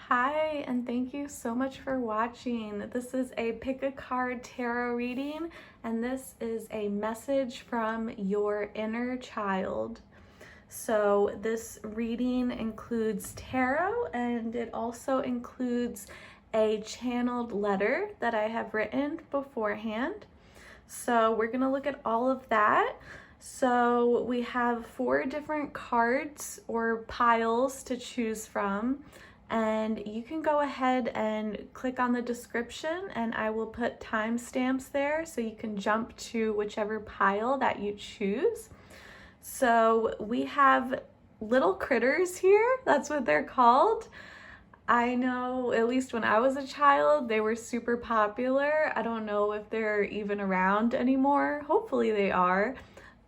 Hi, and thank you so much for watching. This is a pick a card tarot reading, and this is a message from your inner child. So this reading includes tarot, and it also includes a channeled letter that I have written beforehand. So we're gonna look at all of that. So we have 4 different cards or piles to choose from, and you can go ahead and click on the description and I will put timestamps there so you can jump to whichever pile that you choose. So we have little critters here, that's what they're called. I know, at least when I was a child, they were super popular. I don't know if they're even around anymore. Hopefully they are.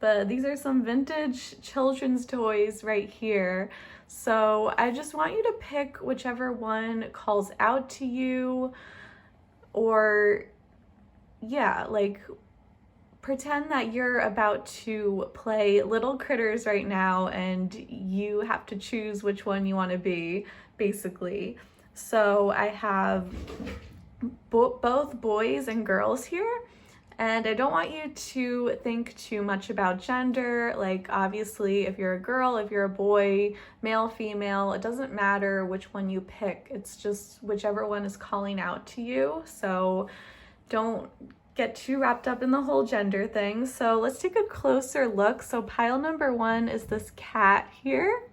But these are some vintage children's toys right here. So I just want you to pick whichever one calls out to you, or yeah, like pretend that you're about to play little critters right now and you have to choose which one you want to be, basically. So I have both boys and girls here, and I don't want you to think too much about gender. Like, obviously, if you're a girl, if you're a boy, male, female, it doesn't matter which one you pick. It's just whichever one is calling out to you. So don't get too wrapped up in the whole gender thing. So let's take a closer look. So pile number 1 is this cat here.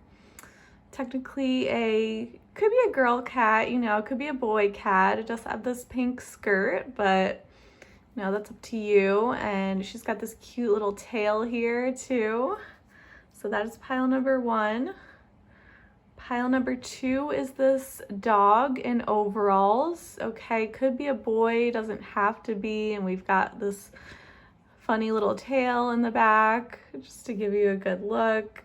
Technically could be a girl cat, you know, it could be a boy cat. It does have this pink skirt, but no, that's up to you. And she's got this cute little tail here too. So that is pile number 1. Pile number 2 is this dog in overalls. Okay, could be a boy, doesn't have to be. And we've got this funny little tail in the back just to give you a good look.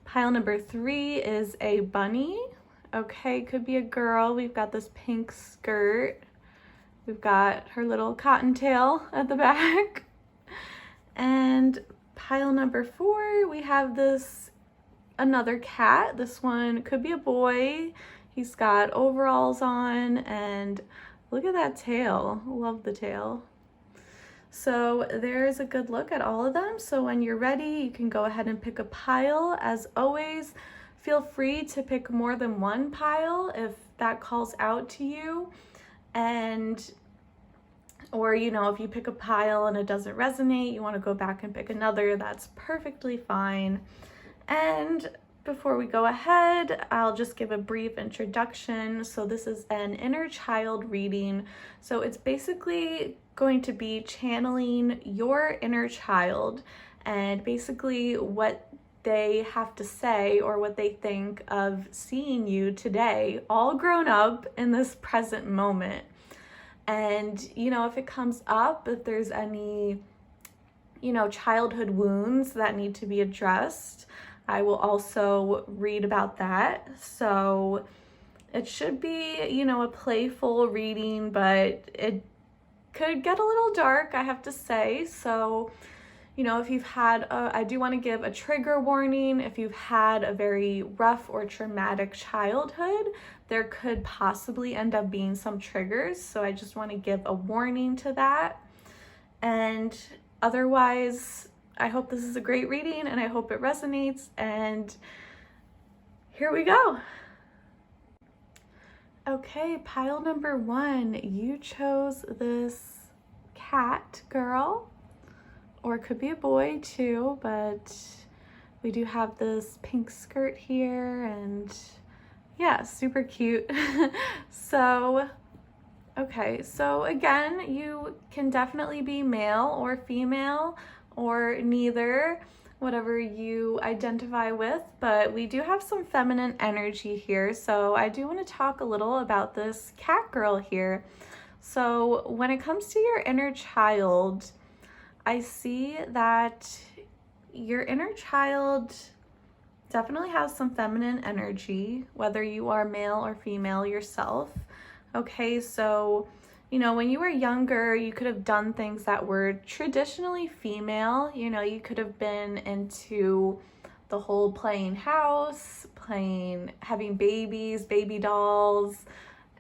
Pile number 3 is a bunny. Okay, could be a girl. We've got this pink skirt. We've got her little cottontail at the back. And pile number 4, we have another cat. This one could be a boy. He's got overalls on, and look at that tail. Love the tail. So there's a good look at all of them. So when you're ready, you can go ahead and pick a pile. As always, feel free to pick more than one pile if that calls out to you. Or, you know, if you pick a pile and it doesn't resonate, you want to go back and pick another, that's perfectly fine. And before we go ahead, I'll just give a brief introduction. So this is an inner child reading. So it's basically going to be channeling your inner child and basically what they have to say or what they think of seeing you today, all grown up in this present moment. And, you know, if it comes up, if there's any, you know, childhood wounds that need to be addressed, I will also read about that. So it should be, you know, a playful reading, but it could get a little dark, I have to say. So, you know, if you've had, I do want to give a trigger warning. If you've had a very rough or traumatic childhood, there could possibly end up being some triggers. So I just want to give a warning to that. And otherwise, I hope this is a great reading and I hope it resonates. And here we go. Okay, pile number 1, you chose this cat girl, or it could be a boy too, but we do have this pink skirt here, and yeah, super cute. So, okay, so again, you can definitely be male or female or neither, whatever you identify with, but we do have some feminine energy here. So I do want to talk a little about this cat girl here. So when it comes to your inner child, I see that your inner child definitely has some feminine energy, whether you are male or female yourself. Okay, so, you know, when you were younger, you could have done things that were traditionally female. You know, you could have been into the whole playing house, having babies, baby dolls,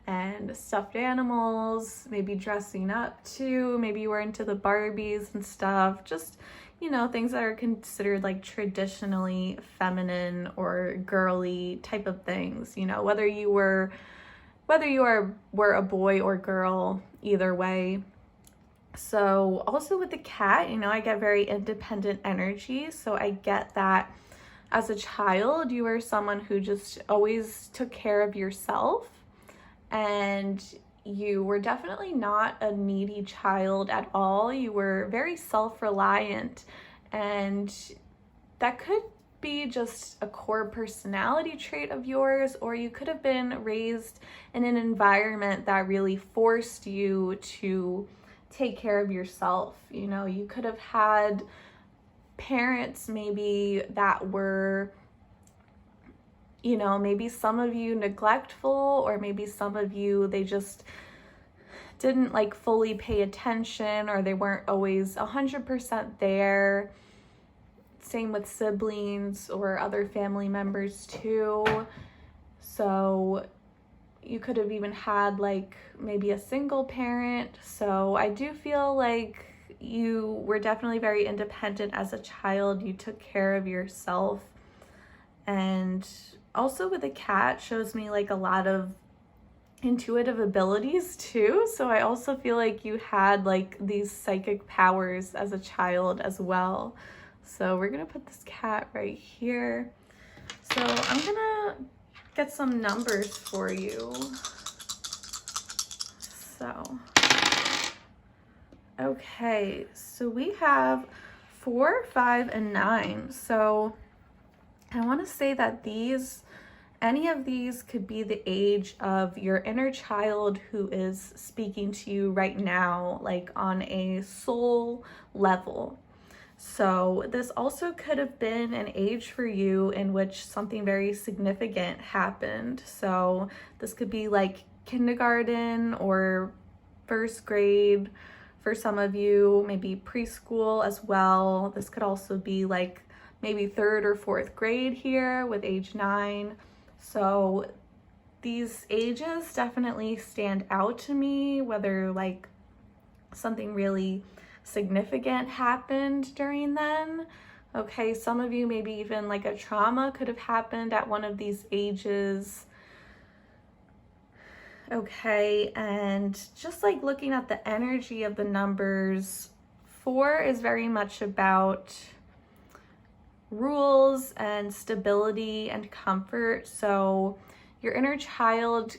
and stuffed animals, maybe dressing up too. Maybe you were into the Barbies and stuff. Just, you know, things that are considered like traditionally feminine or girly type of things, you know, whether you were a boy or girl, either way. So also with the cat, you know, I get very independent energy. So I get that as a child, you were someone who just always took care of yourself, and you were definitely not a needy child at all. You were very self-reliant, and that could be just a core personality trait of yours, or you could have been raised in an environment that really forced you to take care of yourself. You know, you could have had parents maybe that were, you know, maybe some of you neglectful, or maybe some of you, they just didn't like fully pay attention, or they weren't always 100% there. Same with siblings or other family members too. So you could have even had like maybe a single parent. So I do feel like you were definitely very independent as a child. You took care of yourself. And also with a cat shows me like a lot of intuitive abilities too. So I also feel like you had like these psychic powers as a child as well. So we're gonna put this cat right here. So I'm gonna get some numbers for you. So, okay, so we have 4, 5, and 9. So I want to say that any of these could be the age of your inner child who is speaking to you right now, like on a soul level. So this also could have been an age for you in which something very significant happened. So this could be like kindergarten or first grade for some of you, maybe preschool as well. This could also be like maybe 3rd or 4th grade here with age 9. So these ages definitely stand out to me, whether like something really significant happened during then. Okay, some of you, maybe even like a trauma could have happened at one of these ages. Okay, and just like looking at the energy of the numbers, 4 is very much about rules and stability and comfort. So your inner child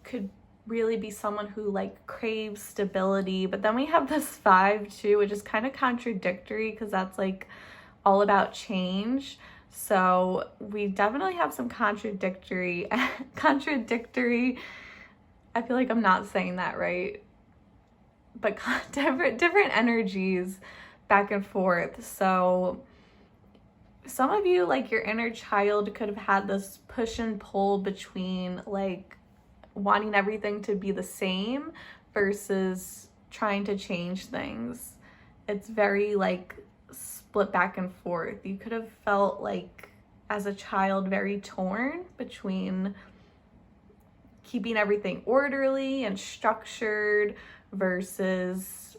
could really be someone who like craves stability. But then we have this 5 too, which is kind of contradictory because that's like all about change. So we definitely have some contradictory, I feel like I'm not saying that right, but different energies back and forth. So some of you, like your inner child could have had this push and pull between like wanting everything to be the same versus trying to change things. It's very like split back and forth. You could have felt like as a child very torn between keeping everything orderly and structured versus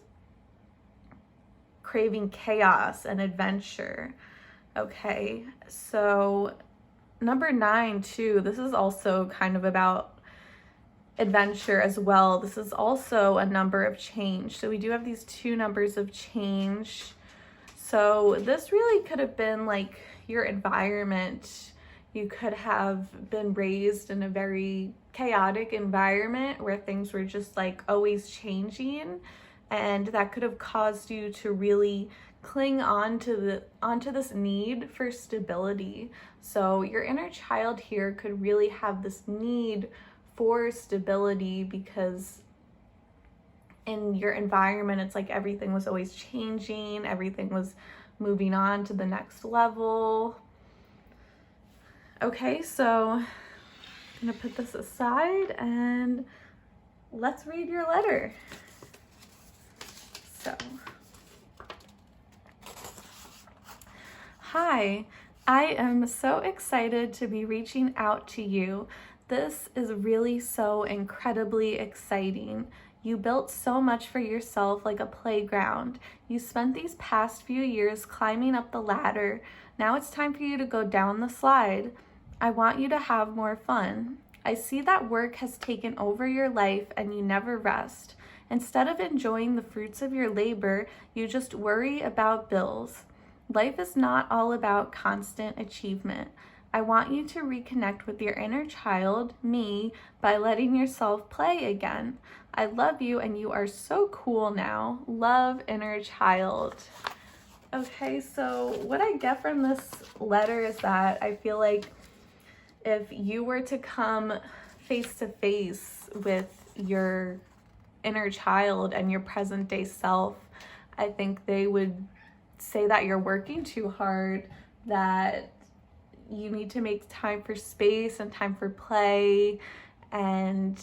craving chaos and adventure. Okay, so number 9 too, this is also kind of about adventure as well. This is also a number of change. So we do have these 2 numbers of change. So this really could have been like your environment. You could have been raised in a very chaotic environment where things were just like always changing, and that could have caused you to really cling onto this need for stability. So your inner child here could really have this need for stability because in your environment, it's like everything was always changing, everything was moving on to the next level. Okay, so I'm gonna put this aside and let's read your letter. So, hi, I am so excited to be reaching out to you. This is really so incredibly exciting. You built so much for yourself like a playground. You spent these past few years climbing up the ladder. Now it's time for you to go down the slide. I want you to have more fun. I see that work has taken over your life and you never rest. Instead of enjoying the fruits of your labor, you just worry about bills. Life is not all about constant achievement. I want you to reconnect with your inner child, me, by letting yourself play again. I love you and you are so cool now. Love, inner child. Okay, so what I get from this letter is that I feel like if you were to come face to face with your inner child and your present day self, I think they would say that you're working too hard, that you need to make time for space and time for play. And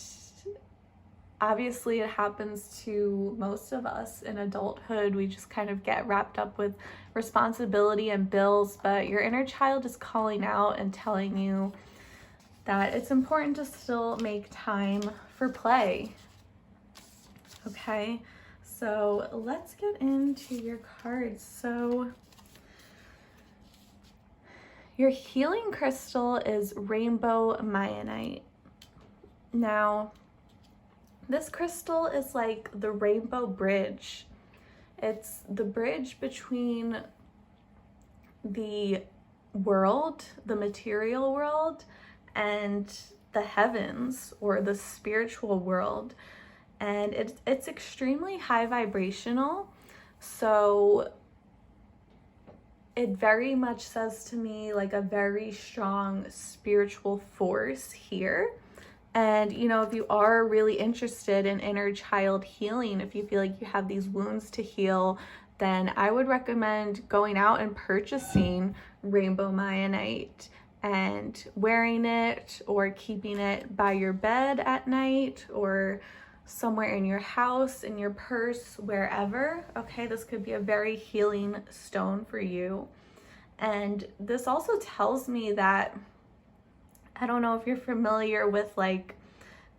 obviously it happens to most of us in adulthood. We just kind of get wrapped up with responsibility and bills, but your inner child is calling out and telling you that it's important to still make time for play. Okay, so let's get into your cards. So your healing crystal is rainbow Mayanite. Now, this crystal is like the rainbow bridge. It's the bridge between the world, the material world, and the heavens or the spiritual world. And it's extremely high vibrational. So it very much says to me like a very strong spiritual force here. And, you know, if you are really interested in inner child healing, if you feel like you have these wounds to heal, then I would recommend going out and purchasing rainbow Mayanite and wearing it or keeping it by your bed at night or somewhere in your house, in your purse, wherever. Okay, this could be a very healing stone for you. And this also tells me that, I don't know if you're familiar with like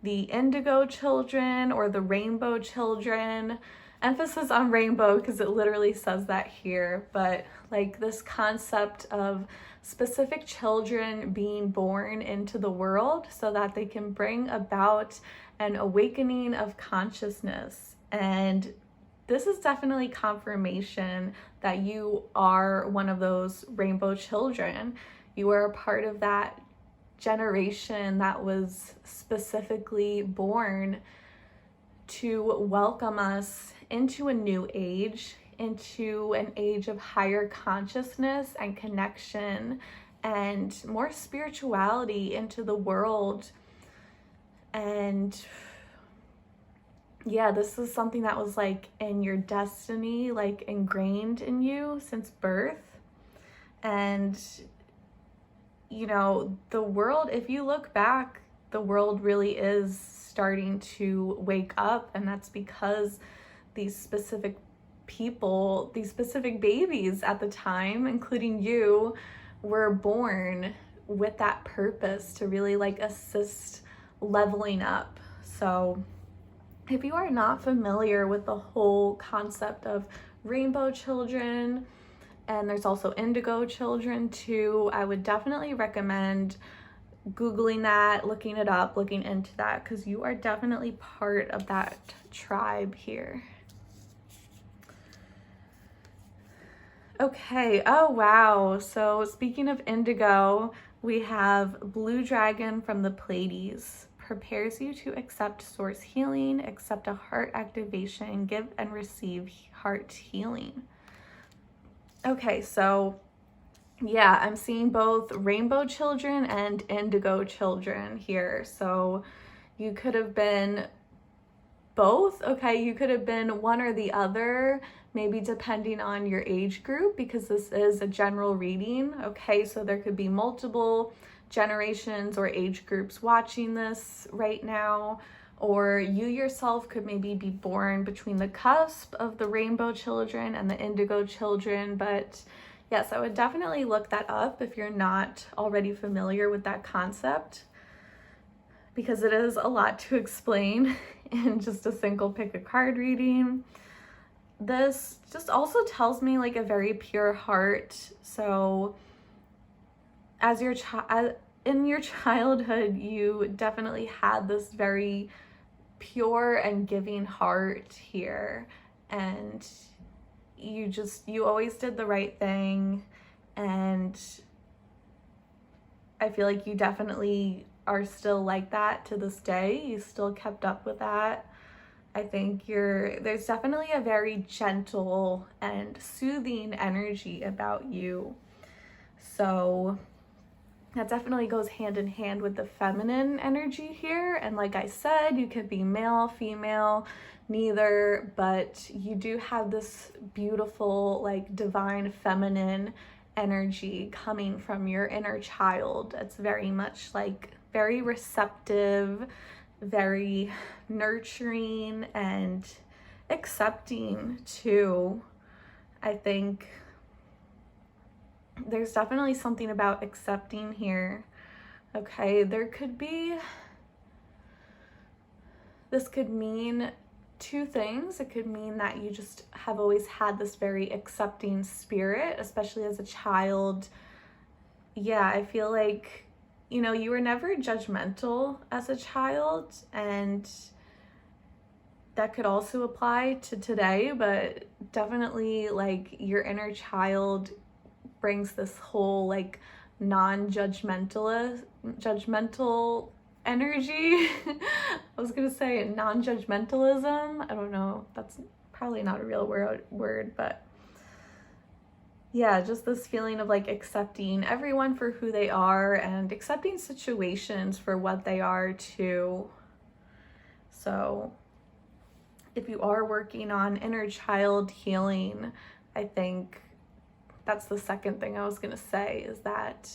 the indigo children or the rainbow children. Emphasis on rainbow because it literally says that here, but like this concept of specific children being born into the world so that they can bring about an awakening of consciousness. And this is definitely confirmation that you are one of those rainbow children. You are a part of that generation that was specifically born to welcome us into a new age, into an age of higher consciousness and connection and more spirituality into the world. And yeah, this is something that was like in your destiny, like ingrained in you since birth. And you know, the world, if you look back, the world really is starting to wake up, and that's because these specific people, these specific babies at the time, including you, were born with that purpose to really like assist leveling up. So if you are not familiar with the whole concept of rainbow children, and there's also indigo children too, I would definitely recommend Googling that, looking it up, looking into that, because you are definitely part of that tribe here. Okay, oh wow. So speaking of indigo, we have Blue Dragon from the Pleiades. Prepares you to accept source healing, accept a heart activation, give and receive heart healing. Okay, so yeah, I'm seeing both rainbow children and indigo children here. So you could have been both. Okay, you could have been one or the other, maybe depending on your age group, because this is a general reading. Okay, so there could be multiple generations or age groups watching this right now, or you yourself could maybe be born between the cusp of the rainbow children and the indigo children, but Yes, I would definitely look that up if you're not already familiar with that concept, because it is a lot to explain in just a single pick a card reading. This just also tells me like a very pure heart. So as your in your childhood, you definitely had this very pure and giving heart here, and you always did the right thing, and I feel like you definitely are still like that to this day. You still kept up with that. I think there's definitely a very gentle and soothing energy about you. So that definitely goes hand in hand with the feminine energy here. And like I said, you could be male, female, neither, but you do have this beautiful, like divine feminine energy coming from your inner child. It's very much like very receptive, very nurturing and accepting too. I think there's definitely something about accepting here. Okay, this could mean two things. It could mean that you just have always had this very accepting spirit, especially as a child. Yeah, I feel like, you were never judgmental as a child, and that could also apply to today, but definitely like your inner child brings this whole like judgmental energy. I was gonna say non-judgmentalism. I don't know, that's probably not a real word, but yeah, just this feeling of like accepting everyone for who they are and accepting situations for what they are too. So if you are working on inner child healing, I think that's the second thing I was going to say, is that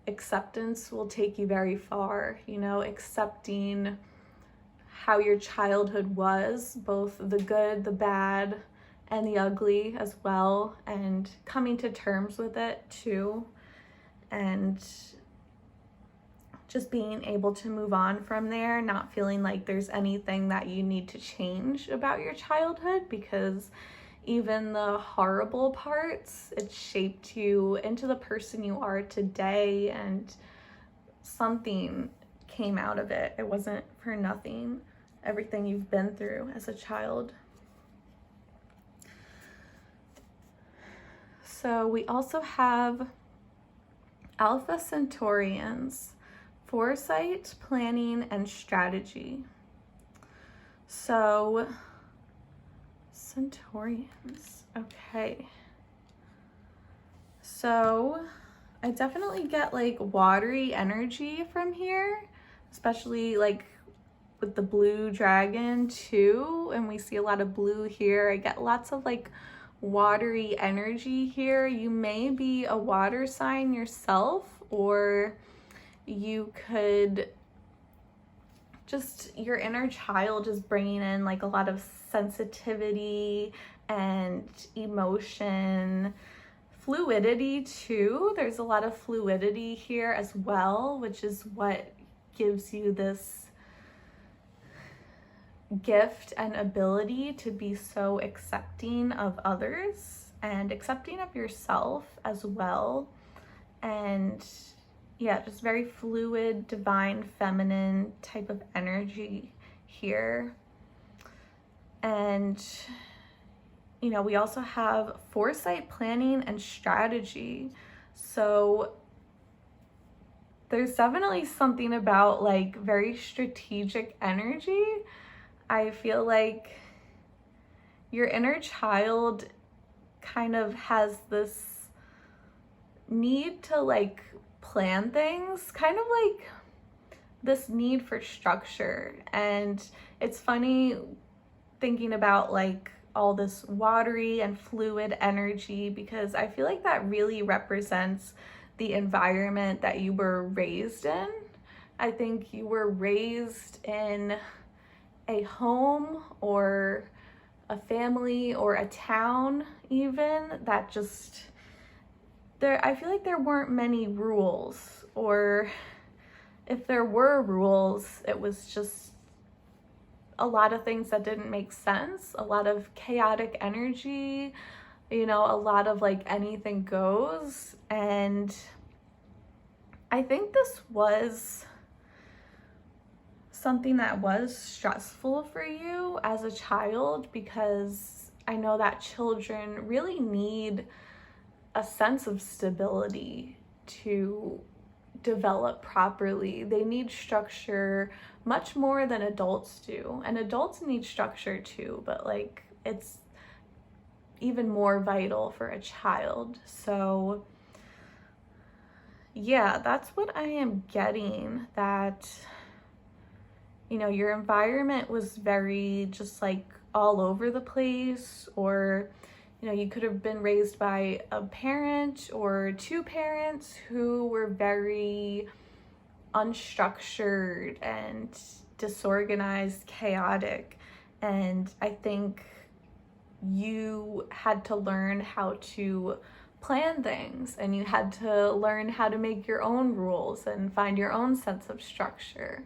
acceptance will take you very far. Accepting how your childhood was, both the good, the bad, and the ugly as well, and coming to terms with it too, and just being able to move on from there, not feeling like there's anything that you need to change about your childhood, because even the horrible parts, it shaped you into the person you are today, and something came out of it. It wasn't for nothing, everything you've been through as a child. So we also have Alpha Centaurians, foresight, planning, and strategy. So Centaurians, okay. So I definitely get like watery energy from here, especially like with the blue dragon too, and we see a lot of blue here. I get lots of like watery energy here. You may be a water sign yourself, or you could just, your inner child is bringing in like a lot of sensitivity and emotion, fluidity too. There's a lot of fluidity here as well, which is what gives you this gift and ability to be so accepting of others and accepting of yourself as well. And yeah, just very fluid, divine, feminine type of energy here. And we also have foresight, planning, and strategy. So there's definitely something about like very strategic energy. I feel like your inner child kind of has this need to like plan things, kind of like this need for structure. And it's funny thinking about like all this watery and fluid energy, because I feel like that really represents the environment that you were raised in. I think you were raised in a home or a family or a town even that just I feel like there weren't many rules, or if there were rules, it was just a lot of things that didn't make sense, a lot of chaotic energy, you know, a lot of like anything goes. And I think this was something that was stressful for you as a child, because I know that children really need a sense of stability to develop properly. They need structure much more than adults do. And adults need structure too, but like it's even more vital for a child. So yeah, that's what I am getting, that, you know, your environment was very just like all over the place, or, you know, you could have been raised by a parent or two parents who were very unstructured and disorganized, chaotic. And I think you had to learn how to plan things, and you had to learn how to make your own rules and find your own sense of structure.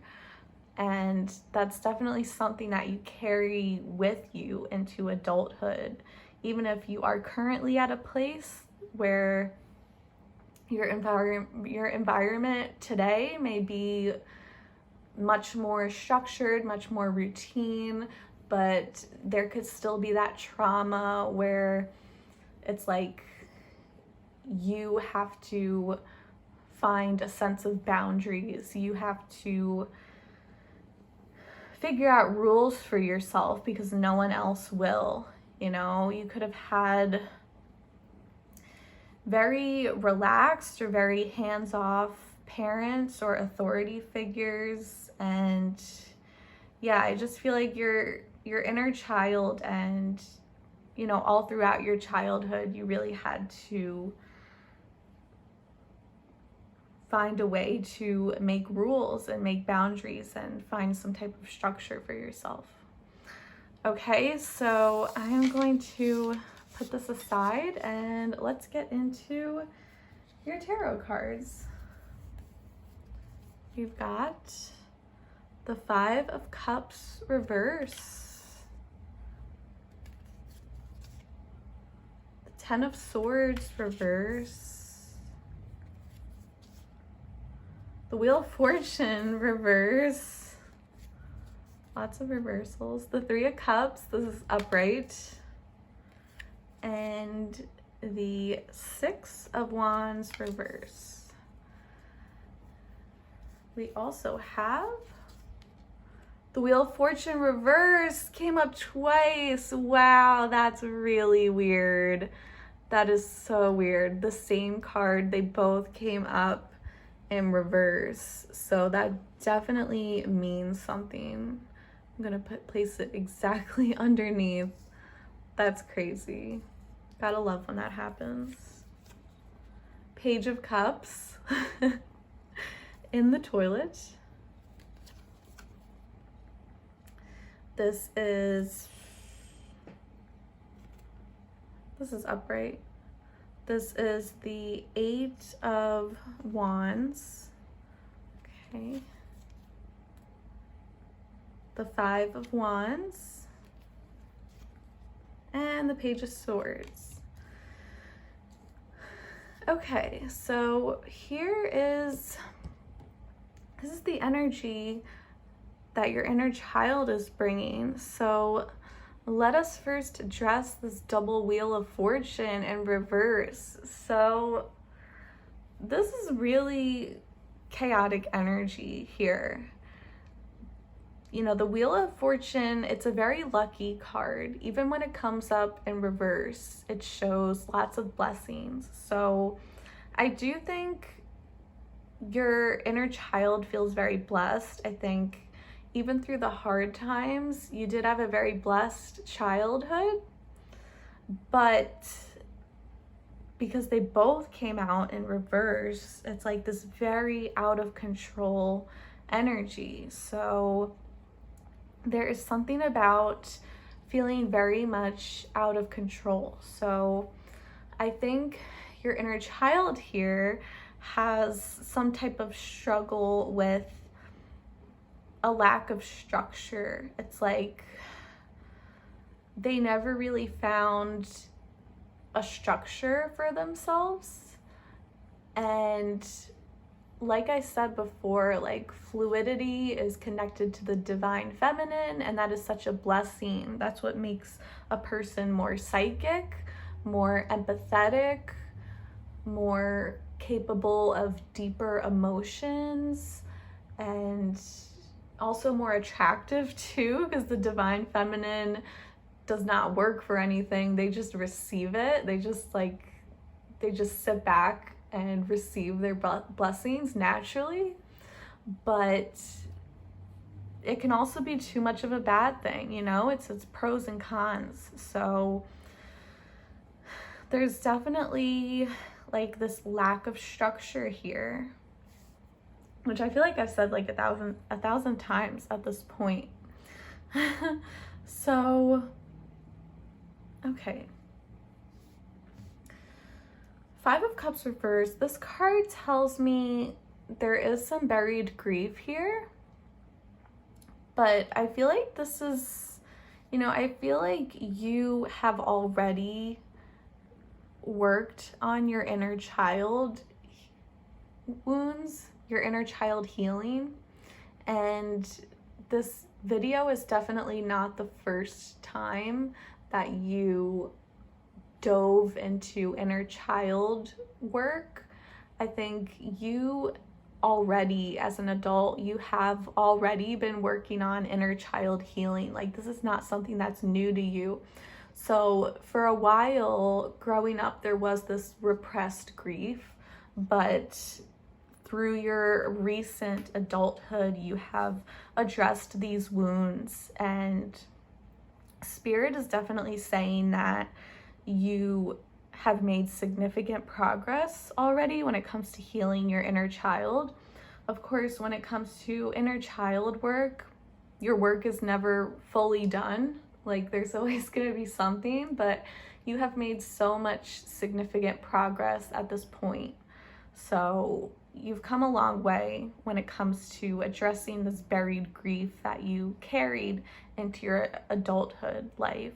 And that's definitely something that you carry with you into adulthood, even if you are currently at a place where your environment today may be much more structured, much more routine, but there could still be that trauma where it's like you have to find a sense of boundaries. You have to figure out rules for yourself because no one else will. You know, you could have had very relaxed or very hands-off parents or authority figures. And yeah, I just feel like your inner child, and, you know, all throughout your childhood, you really had to find a way to make rules and make boundaries and find some type of structure for yourself. Okay, so I am going to put this aside and let's get into your tarot cards. You've got the Five of Cups reverse, the Ten of Swords reverse, the Wheel of Fortune reverse, lots of reversals, the Three of Cups, this is upright, and the Six of Wands reverse. We also have the Wheel of Fortune reverse, came up twice. Wow, that's really weird. That is so weird. The same card, they both came up in reverse. So that definitely means something. I'm gonna place it exactly underneath. That's crazy. Gotta love when that happens. Page of Cups in the toilet. This is upright. This is the Eight of Wands. Okay. The Five of Wands. And the Page of Swords. Okay, so this is the energy that your inner child is bringing. So let us first address this double Wheel of Fortune in reverse. So this is really chaotic energy here. You know, the Wheel of Fortune, it's a very lucky card. Even when it comes up in reverse, it shows lots of blessings. So I do think your inner child feels very blessed. I think even through the hard times, you did have a very blessed childhood, but because they both came out in reverse, it's like this very out of control energy. So there is something about feeling very much out of control. So I think your inner child here has some type of struggle with a lack of structure. It's like they never really found a structure for themselves. And like I said before, like fluidity is connected to the divine feminine, and that is such a blessing. That's what makes a person more psychic, more empathetic, more capable of deeper emotions, and also more attractive too, because the divine feminine does not work for anything. They just receive it. They just sit back and receive their blessings naturally. But it can also be too much of a bad thing, you know? It's pros and cons. So there's definitely like this lack of structure here, which I feel like I've said like a thousand times at this point. So, okay. 5 of Cups reversed. This card tells me there is some buried grief here, but I feel like this is, you know, I feel like you have already worked on your inner child wounds, your inner child healing, and this video is definitely not the first time that you dove into inner child work. I think you already, as an adult, you have already been working on inner child healing. Like, this is not something that's new to you. So for a while growing up, there was this repressed grief, but through your recent adulthood, you have addressed these wounds, and Spirit is definitely saying that you have made significant progress already when it comes to healing your inner child. Of course, when it comes to inner child work, your work is never fully done. Like, there's always going to be something, but you have made so much significant progress at this point. So you've come a long way when it comes to addressing this buried grief that you carried into your adulthood life.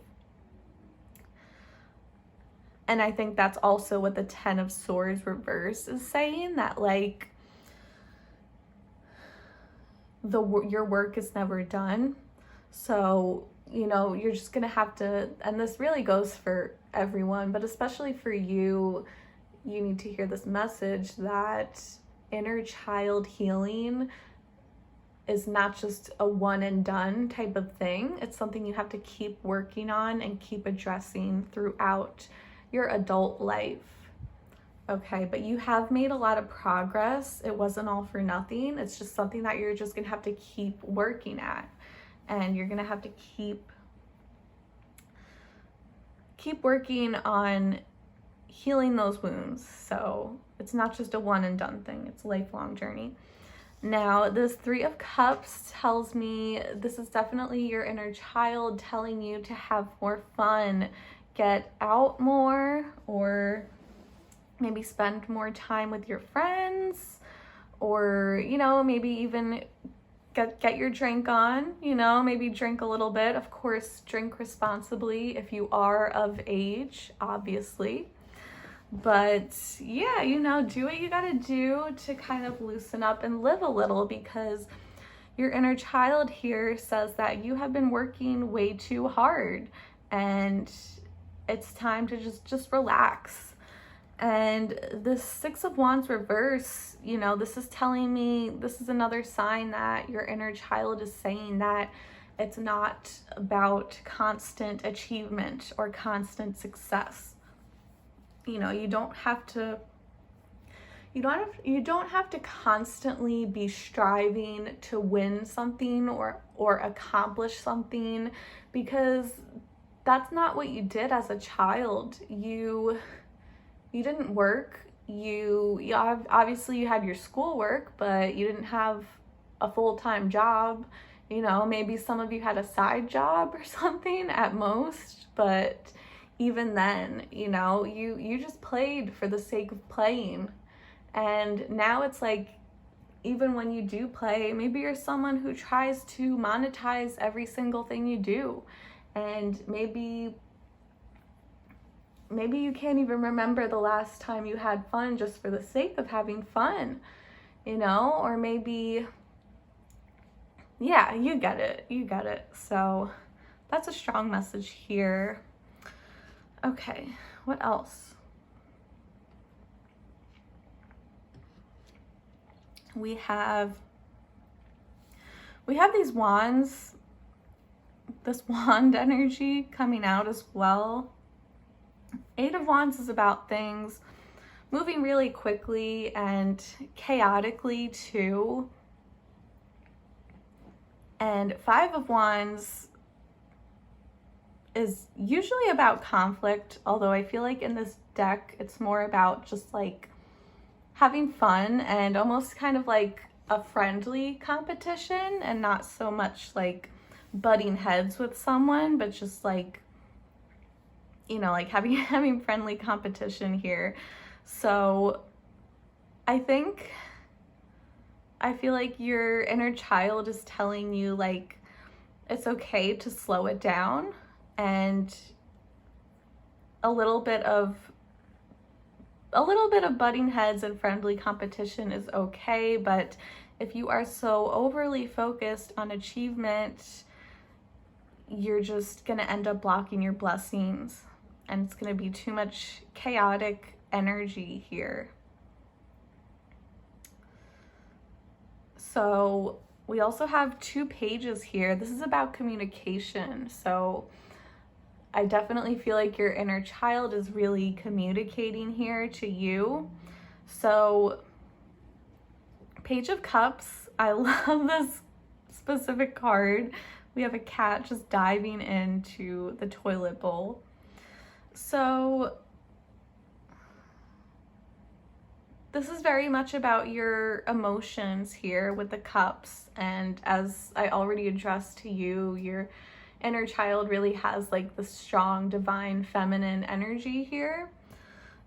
And I think that's also what the 10 of Swords reverse is saying, that like your work is never done. So, you know, you're just gonna have to, and this really goes for everyone, but especially for you, you need to hear this message that inner child healing is not just a one and done type of thing. It's something you have to keep working on and keep addressing throughout your adult life. Okay, but you have made a lot of progress. It wasn't all for nothing. It's just something that you're just gonna have to keep working at, and you're gonna have to keep working on healing those wounds. So it's not just a one and done thing, it's a lifelong journey. Now, this 3 of Cups tells me this is definitely your inner child telling you to have more fun, get out more, or maybe spend more time with your friends, or, you know, maybe even get your drink on, you know, maybe drink a little bit. Of course, drink responsibly if you are of age, obviously. But yeah, you know, do what you gotta do to kind of loosen up and live a little, because your inner child here says that you have been working way too hard and it's time to just relax. And this 6 of Wands reverse, you know, this is telling me, this is another sign that your inner child is saying that it's not about constant achievement or constant success. You know, you don't have to constantly be striving to win something or accomplish something, because that's not what you did as a child. You didn't work. You obviously you had your schoolwork, but you didn't have a full-time job. You know, maybe some of you had a side job or something at most, but even then, you know, you just played for the sake of playing. And now it's like, even when you do play, maybe you're someone who tries to monetize every single thing you do. And maybe you can't even remember the last time you had fun just for the sake of having fun, you know? Or maybe, yeah, you get it. So that's a strong message here. Okay, what else? We have these wands, this wand energy coming out as well. 8 of Wands is about things moving really quickly and chaotically too. And 5 of Wands is usually about conflict, although I feel like in this deck it's more about just like having fun and almost kind of like a friendly competition, and not so much like butting heads with someone, but just like, you know, like having friendly competition here. So I feel like your inner child is telling you like it's okay to slow it down, and a little bit of butting heads and friendly competition is okay, but if you are so overly focused on achievement, you're just gonna end up blocking your blessings, and it's gonna be too much chaotic energy here. So we also have 2 pages here. This is about communication. So I definitely feel like your inner child is really communicating here to you. So Page of Cups, I love this specific card. We have a cat just diving into the toilet bowl. So this is very much about your emotions here with the cups. And as I already addressed to you, your inner child really has like the strong divine feminine energy here.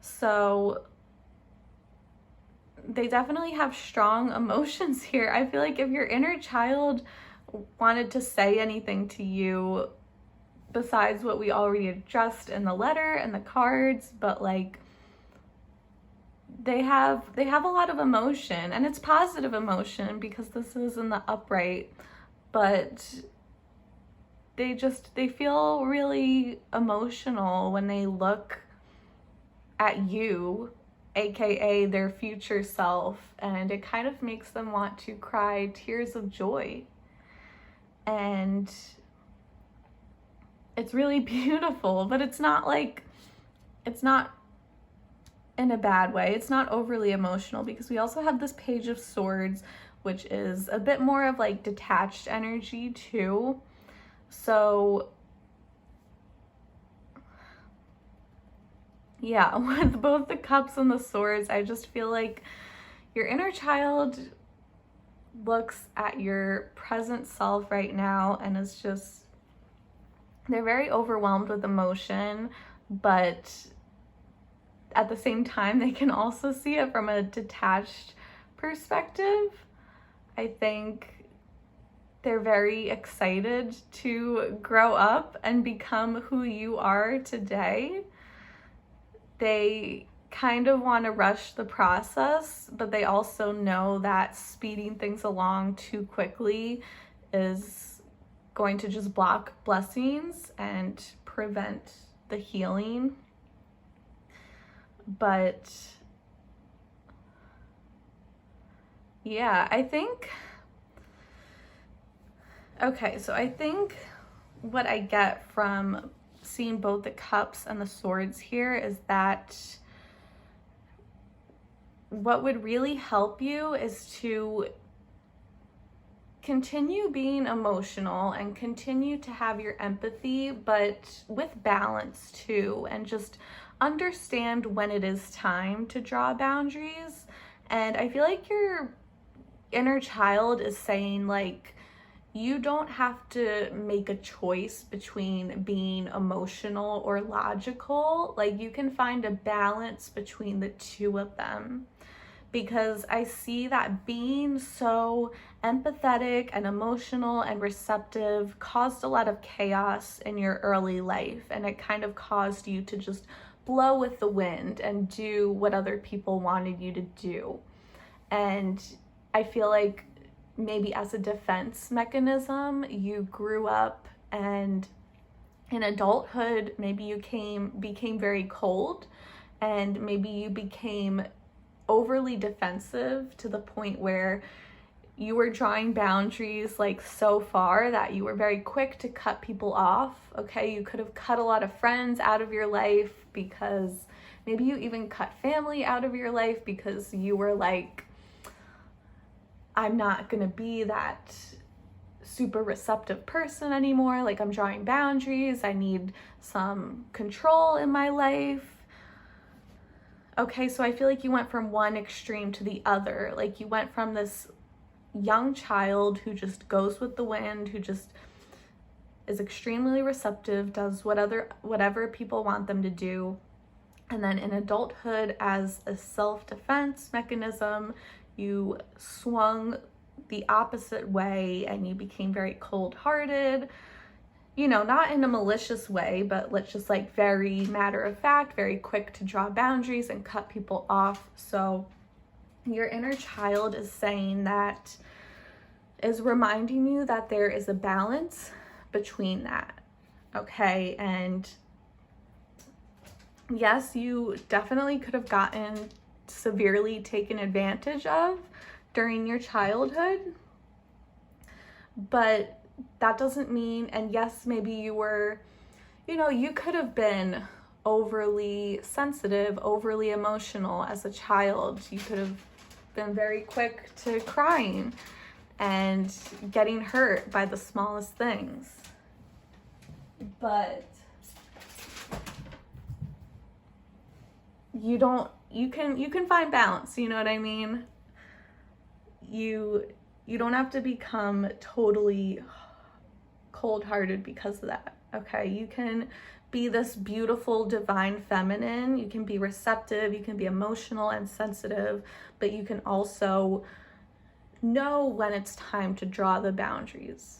So they definitely have strong emotions here. I feel like if your inner child wanted to say anything to you besides what we already addressed in the letter and the cards, but like they have a lot of emotion, and it's positive emotion because this is in the upright, but they feel really emotional when they look at you, aka their future self, and it kind of makes them want to cry tears of joy. And it's really beautiful, but it's not in a bad way. It's not overly emotional, because we also have this Page of Swords, which is a bit more of like detached energy too. So yeah, with both the cups and the swords, I just feel like your inner child looks at your present self right now and is just, they're very overwhelmed with emotion, but at the same time, they can also see it from a detached perspective. I think they're very excited to grow up and become who you are today. They kind of want to rush the process, but they also know that speeding things along too quickly is going to just block blessings and prevent the healing. But yeah, I think what I get from seeing both the cups and the swords here is that what would really help you is to continue being emotional and continue to have your empathy, but with balance too, and just understand when it is time to draw boundaries. And I feel like your inner child is saying like, you don't have to make a choice between being emotional or logical. Like, you can find a balance between the two of them, because I see that being so empathetic and emotional and receptive caused a lot of chaos in your early life, and it kind of caused you to just blow with the wind and do what other people wanted you to do. And I feel like maybe as a defense mechanism, you grew up, and in adulthood, maybe you became very cold, and maybe you became overly defensive to the point where you were drawing boundaries like so far that you were very quick to cut people off. Okay, you could have cut a lot of friends out of your life, because maybe you even cut family out of your life because you were like, I'm not gonna be that super receptive person anymore. Like, I'm drawing boundaries. I need some control in my life. Okay, so I feel like you went from one extreme to the other. Like, you went from this young child who just goes with the wind, who just is extremely receptive, does whatever people want them to do. And then in adulthood, as a self-defense mechanism, you swung the opposite way and you became very cold-hearted, you know, not in a malicious way, but let's just like very matter of fact, very quick to draw boundaries and cut people off. So your inner child is saying that, is reminding you that there is a balance between that. Okay, and yes, you definitely could have gotten severely taken advantage of during your childhood, but that doesn't mean, and yes, maybe you were, you know, you could have been overly sensitive, overly emotional as a child. You could have been very quick to crying and getting hurt by the smallest things. But you can find balance, you know what I mean? You don't have to become totally cold-hearted because of that, okay? You can be this beautiful, divine feminine. You can be receptive, you can be emotional and sensitive, but you can also know when it's time to draw the boundaries,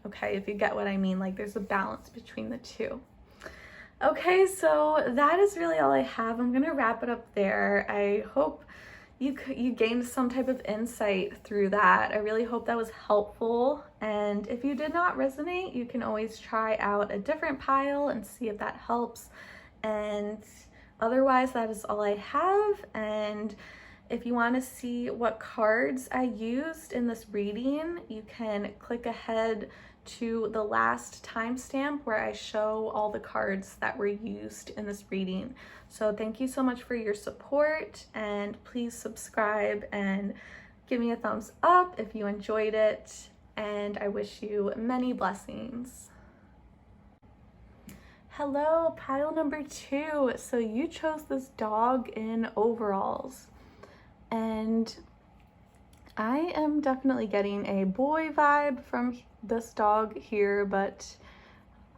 okay? If you get what I mean, like, there's a balance between the two. Okay, so that is really all I have. I'm gonna wrap it up there. I hope you gained some type of insight through that. I really hope that was helpful. And if you did not resonate, you can always try out a different pile and see if that helps. And otherwise, that is all I have. And if you want to see what cards I used in this reading, you can click ahead to the last timestamp where I show all the cards that were used in this reading. So thank you so much for your support, and please subscribe and give me a thumbs up if you enjoyed it, and I wish you many blessings. Hello, pile number 2. So you chose this dog in overalls, and I am definitely getting a boy vibe from this dog here, but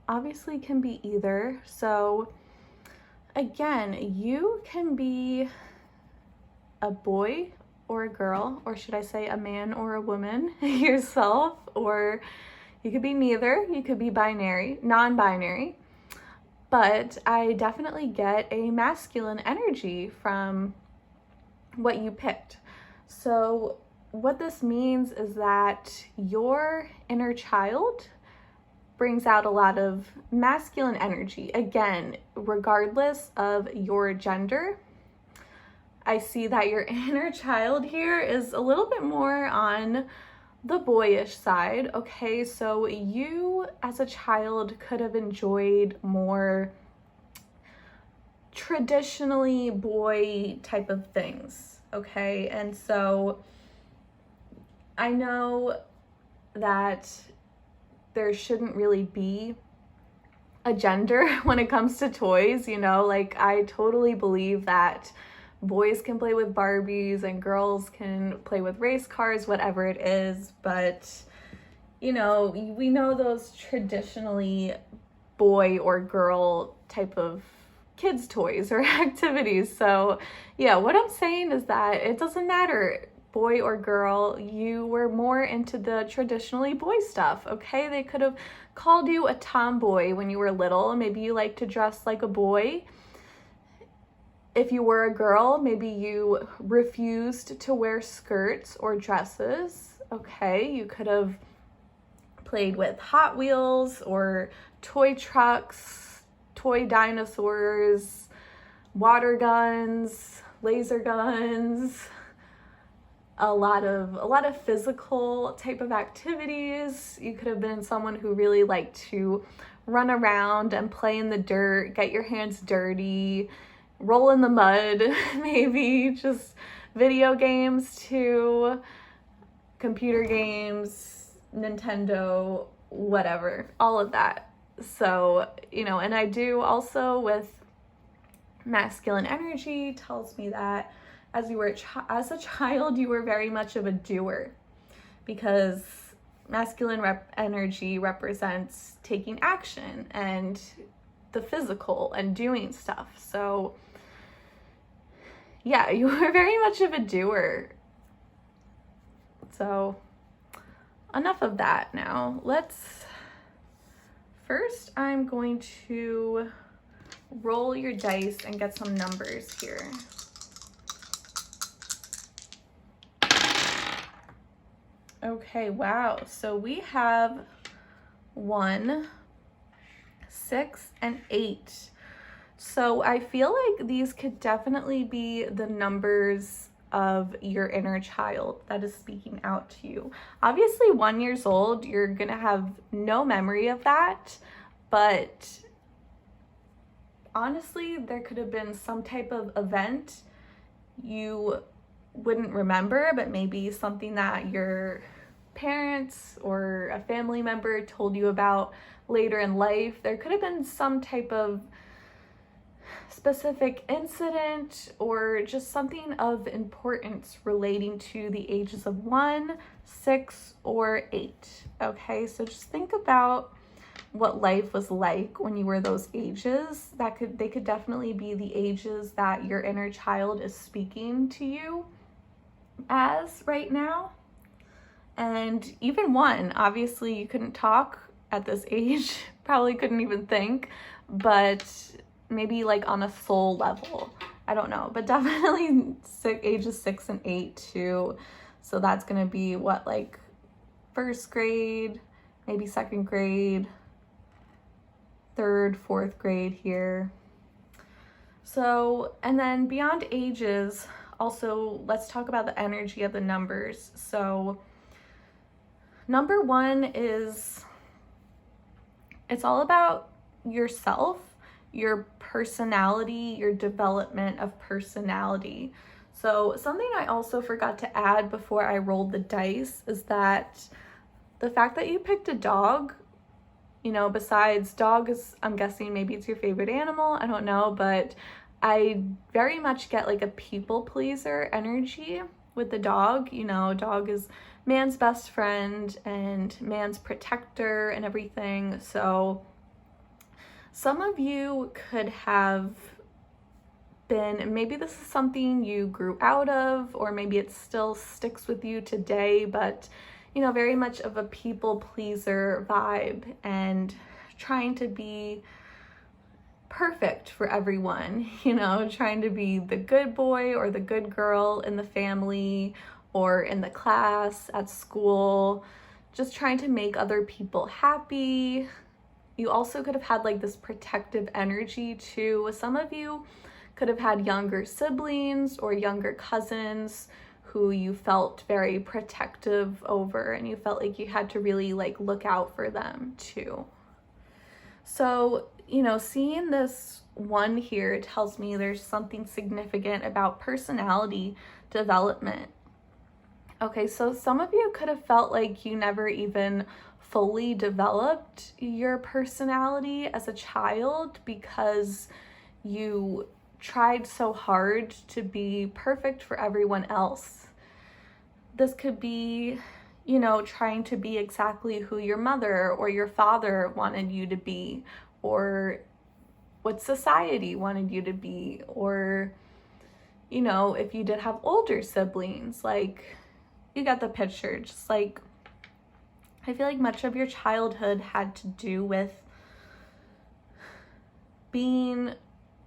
obviously can be either. So again, you can be a boy or a girl, or should I say a man or a woman yourself, or you could be neither. You could be binary, non-binary, but I definitely get a masculine energy from what you picked. So what this means is that your inner child brings out a lot of masculine energy. Again, regardless of your gender, I see that your inner child here is a little bit more on the boyish side, okay? So you as a child could have enjoyed more traditionally boy type of things, okay? And so I know that there shouldn't really be a gender when it comes to toys, you know, like I totally believe that boys can play with Barbies and girls can play with race cars, whatever it is, but you know, we know those traditionally boy or girl type of kids' toys or activities. So yeah, what I'm saying is that it doesn't matter, boy or girl, you were more into the traditionally boy stuff, okay? They could have called you a tomboy when you were little. Maybe you like to dress like a boy. If you were a girl, maybe you refused to wear skirts or dresses, okay? You could have played with Hot Wheels or toy trucks, toy dinosaurs, water guns, laser guns, a lot of physical type of activities. You could have been someone who really liked to run around and play in the dirt, get your hands dirty, roll in the mud, maybe just video games too, computer games, Nintendo, whatever, all of that. So, you know, and I do also with masculine energy tells me that as a child, you were very much of a doer, because masculine energy represents taking action and the physical and doing stuff. So yeah, you were very much of a doer. So enough of that now. First I'm going to roll your dice and get some numbers here. Okay, wow. So we have 1, 6, and 8. So I feel like these could definitely be the numbers of your inner child that is speaking out to you. Obviously, 1 year old, you're gonna have no memory of that, but honestly, there could have been some type of event you wouldn't remember, but maybe something that your parents or a family member told you about later in life. There could have been some type of specific incident or just something of importance relating to the ages of 1, 6, or 8. Okay, so just think about what life was like when you were those ages. They could definitely be the ages that your inner child is speaking to you as right now. And even 1, obviously you couldn't talk at this age, probably couldn't even think, but maybe like on a soul level, I don't know, but definitely ages 6 and 8 too. So that's gonna be what, like 1st grade, maybe 2nd grade, 3rd, 4th grade here. So, and then beyond ages, also let's talk about the energy of the numbers. So number 1 is, it's all about yourself, your personality, your development of personality. So something I also forgot to add before I rolled the dice is that the fact that you picked a dog, you know, besides dog is, I'm guessing maybe it's your favorite animal, I don't know, but I very much get like a people pleaser energy with the dog. You know, dog is man's best friend and man's protector and everything. So some of you could have been, maybe this is something you grew out of, or maybe it still sticks with you today, but you know, very much of a people pleaser vibe and trying to be perfect for everyone, you know, trying to be the good boy or the good girl in the family or in the class, at school, just trying to make other people happy. You also could have had like this protective energy too. Some of you could have had younger siblings or younger cousins who you felt very protective over, and you felt like you had to really like look out for them too. So, you know, seeing this 1 here tells me there's something significant about personality development. Okay, so some of you could have felt like you never even fully developed your personality as a child because you tried so hard to be perfect for everyone else. This could be, you know, trying to be exactly who your mother or your father wanted you to be, or what society wanted you to be, or, you know, if you did have older siblings, like, you get the picture. Just like, I feel like much of your childhood had to do with being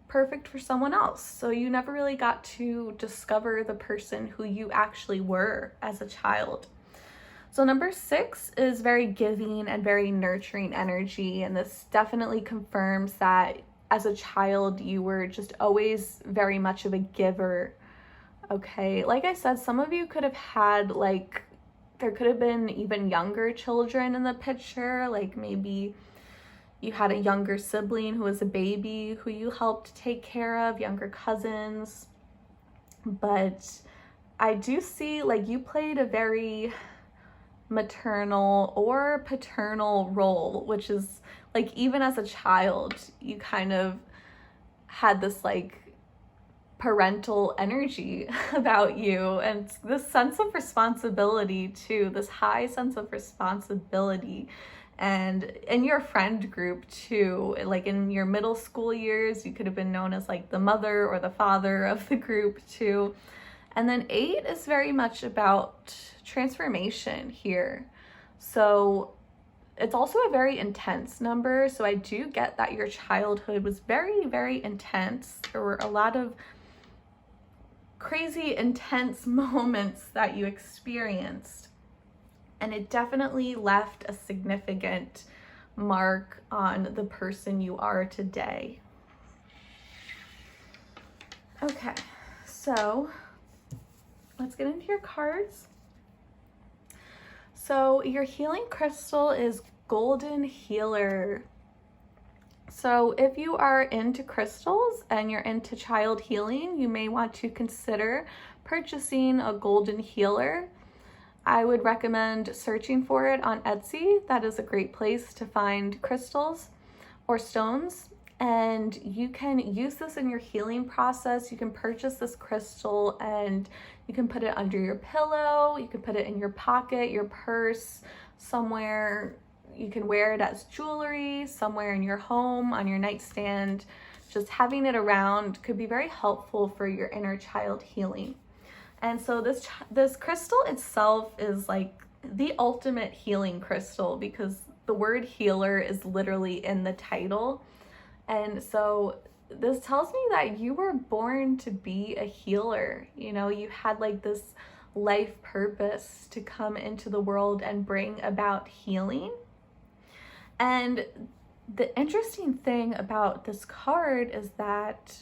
perfect for someone else. So you never really got to discover the person who you actually were as a child. So number 6 is very giving and very nurturing energy. And this definitely confirms that as a child, you were just always very much of a giver. Okay, like I said, some of you could have had, like, there could have been even younger children in the picture, like maybe you had a younger sibling who was a baby who you helped take care of, younger cousins. But I do see, like, you played a very maternal or paternal role, which is, like, even as a child, you kind of had this, like, parental energy about you, and this sense of responsibility too, this high sense of responsibility. And in your friend group too, like in your middle school years, you could have been known as like the mother or the father of the group too. And then 8 is very much about transformation here. So it's also a very intense number. So I do get that your childhood was very, very intense. There were a lot of crazy, intense moments that you experienced. And it definitely left a significant mark on the person you are today. Okay, so let's get into your cards. So your healing crystal is Golden Healer. So if you are into crystals and you're into child healing, you may want to consider purchasing a Golden Healer. I would recommend searching for it on Etsy. That is a great place to find crystals or stones. And you can use this in your healing process. You can purchase this crystal and you can put it under your pillow. You can put it in your pocket, your purse, somewhere. You can wear it as jewelry, somewhere in your home, on your nightstand. Just having it around could be very helpful for your inner child healing. And so this crystal itself is like the ultimate healing crystal, because the word healer is literally in the title. And so this tells me that you were born to be a healer. You know, you had like this life purpose to come into the world and bring about healing. And the interesting thing about this card is that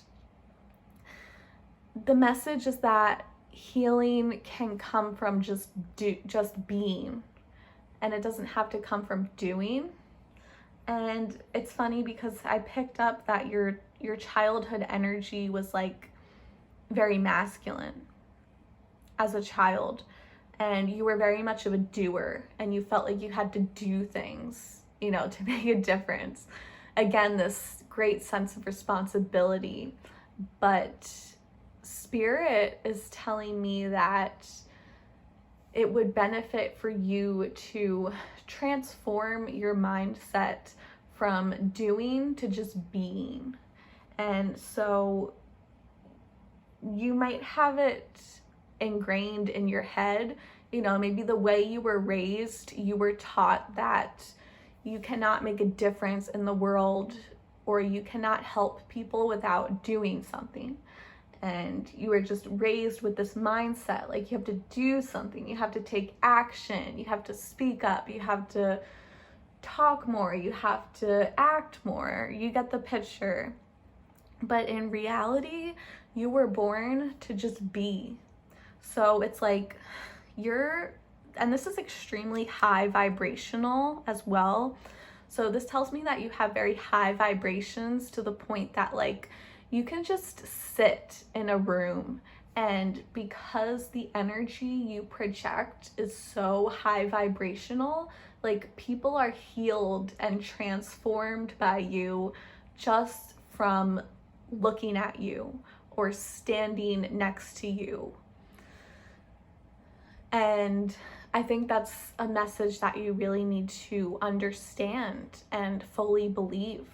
the message is that healing can come from just being, and it doesn't have to come from doing. And it's funny because I picked up that your childhood energy was like very masculine as a child, and you were very much of a doer, and you felt like you had to do things, you know, to make a difference. Again, this great sense of responsibility. But Spirit is telling me that it would benefit for you to transform your mindset from doing to just being. And so you might have it ingrained in your head, you know, maybe the way you were raised, you were taught that you cannot make a difference in the world, or you cannot help people without doing something. And you were just raised with this mindset, like you have to do something, you have to take action, you have to speak up, you have to talk more, you have to act more. You get the picture. But in reality, you were born to just be. So it's like and this is extremely high vibrational as well. So this tells me that you have very high vibrations, to the point that like you can just sit in a room, and because the energy you project is so high vibrational, like people are healed and transformed by you just from looking at you or standing next to you. And I think that's a message that you really need to understand and fully believe,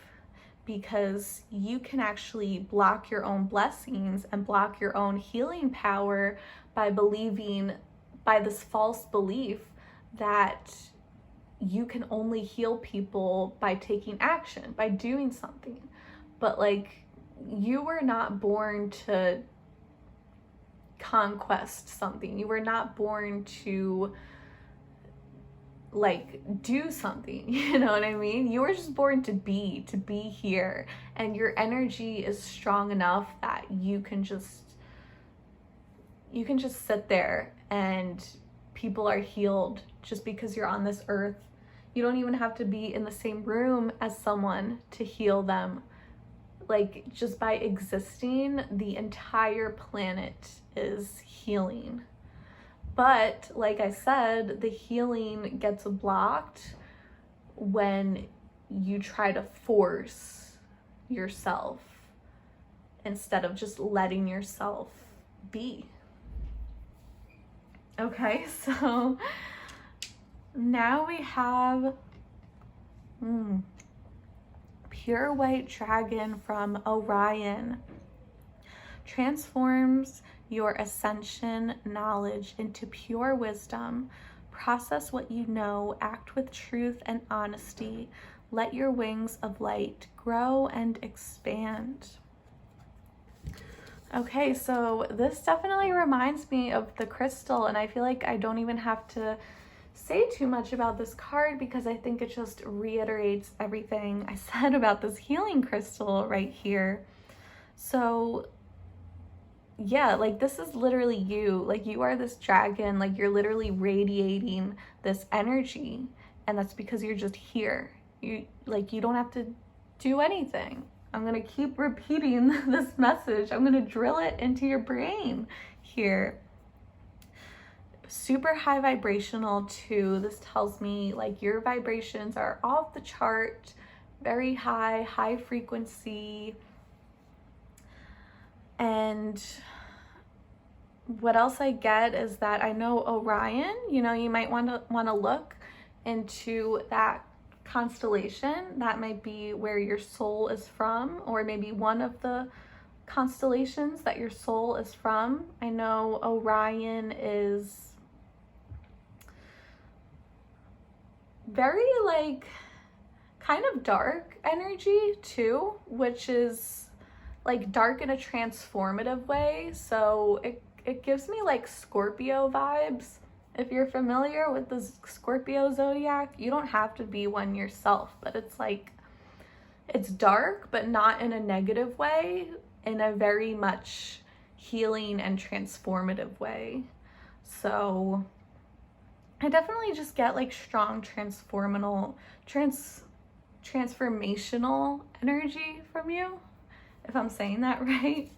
because you can actually block your own blessings and block your own healing power by believing, by this false belief that you can only heal people by taking action, by doing something. But like, you were not born to conquest something. You were not born to like do something, you know what I mean? You were just born to be here, and your energy is strong enough that you can just sit there and people are healed just because you're on this earth. You don't even have to be in the same room as someone to heal them. Like, just by existing, the entire planet is healing. But like I said, the healing gets blocked when you try to force yourself instead of just letting yourself be. Okay, so now we have Pure White Dragon from Orion. Transforms your ascension knowledge into pure wisdom. Process what you know, act with truth and honesty. Let your wings of light grow and expand. Okay, so this definitely reminds me of the crystal, and I feel like I don't even have to say too much about this card because I think it just reiterates everything I said about this healing crystal right here. So yeah, like this is literally you. Like, you are this dragon, like you're literally radiating this energy, and that's because you're just here. You don't have to do anything. I'm gonna keep repeating this message. I'm gonna drill it into your brain here. Super high vibrational too. This tells me like your vibrations are off the chart, very high frequency. And what else I get is that I know Orion, you know, you might want to look into that constellation. That might be where your soul is from, or maybe one of the constellations that your soul is from. I know Orion is very like kind of dark energy too, which is like dark in a transformative way. So it gives me like Scorpio vibes. If you're familiar with the Scorpio zodiac, you don't have to be one yourself, but it's like, it's dark, but not in a negative way, in a very much healing and transformative way. So I definitely just get like strong transformational energy from you, if I'm saying that right.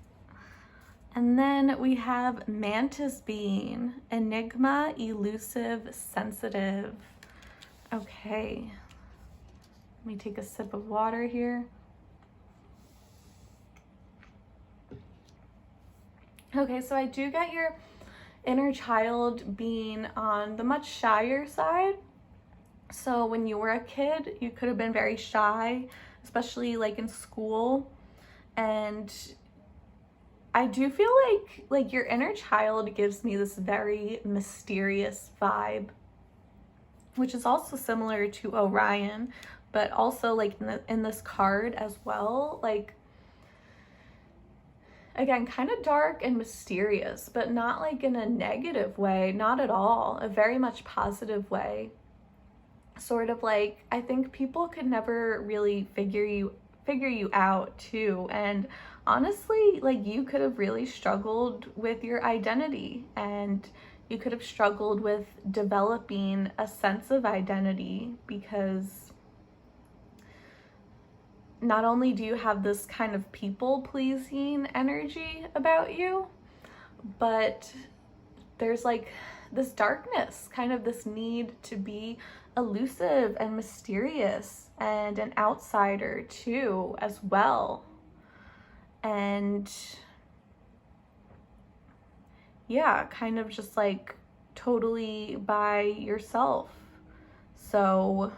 And then we have Mantis Being, Enigma, Elusive, Sensitive. Okay, let me take a sip of water here. Okay, so I do get your inner child being on the much shyer side. So when you were a kid, you could have been very shy, especially like in school. And I do feel like your inner child gives me this very mysterious vibe, which is also similar to Orion, but also like in this card as well. Like, again, kind of dark and mysterious, but not like in a negative way, not at all, a very much positive way. Sort of like, I think people could never really figure you out too. And honestly, like, you could have really struggled with your identity, and you could have struggled with developing a sense of identity, because not only do you have this kind of people-pleasing energy about you, but there's like this darkness, kind of this need to be elusive and mysterious and an outsider too as well. And yeah, kind of just like totally by yourself. So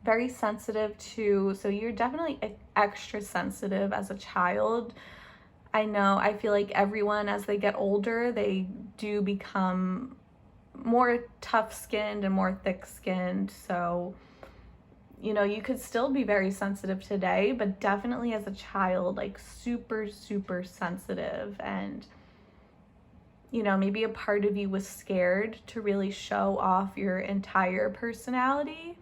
very sensitive to, so you're definitely extra sensitive as a child. I know, I feel like everyone, as they get older, they do become more tough-skinned and more thick-skinned. So, you know, you could still be very sensitive today, but definitely as a child, like super, super sensitive. And, you know, maybe a part of you was scared to really show off your entire personality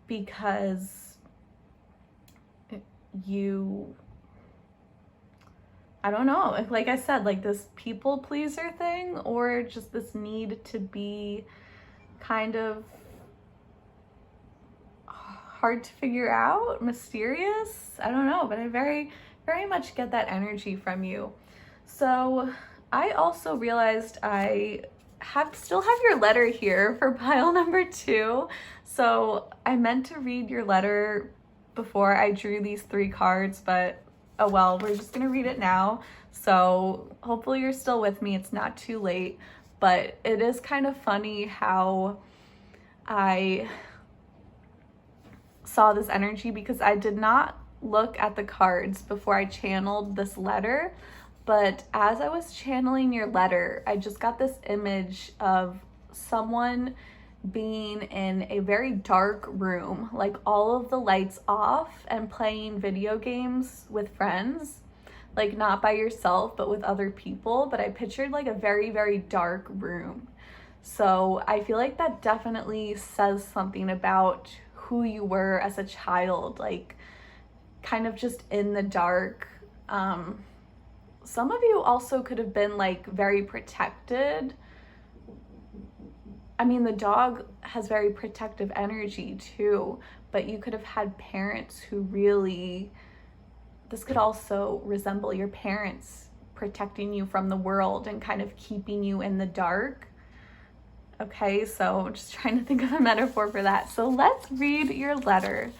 because you, I don't know, like I said, like this people pleaser thing, or just this need to be kind of hard to figure out, mysterious. I don't know, but I very, very much get that energy from you. So I also realized I still have your letter here for pile number 2. So I meant to read your letter before I drew these 3 cards, but oh well, we're just gonna read it now. So hopefully you're still with me. It's not too late, but it is kind of funny how I saw this energy because I did not look at the cards before I channeled this letter. But as I was channeling your letter, I just got this image of someone being in a very dark room, like all of the lights off, and playing video games with friends, like not by yourself, but with other people. But I pictured like a very, very dark room. So I feel like that definitely says something about who you were as a child, like kind of just in the dark. Some of you also could have been like very protected. I mean, the dog has very protective energy too, but you could have had parents who really, this could also resemble your parents protecting you from the world and kind of keeping you in the dark. Okay, so just trying to think of a metaphor for that. So let's read your letter.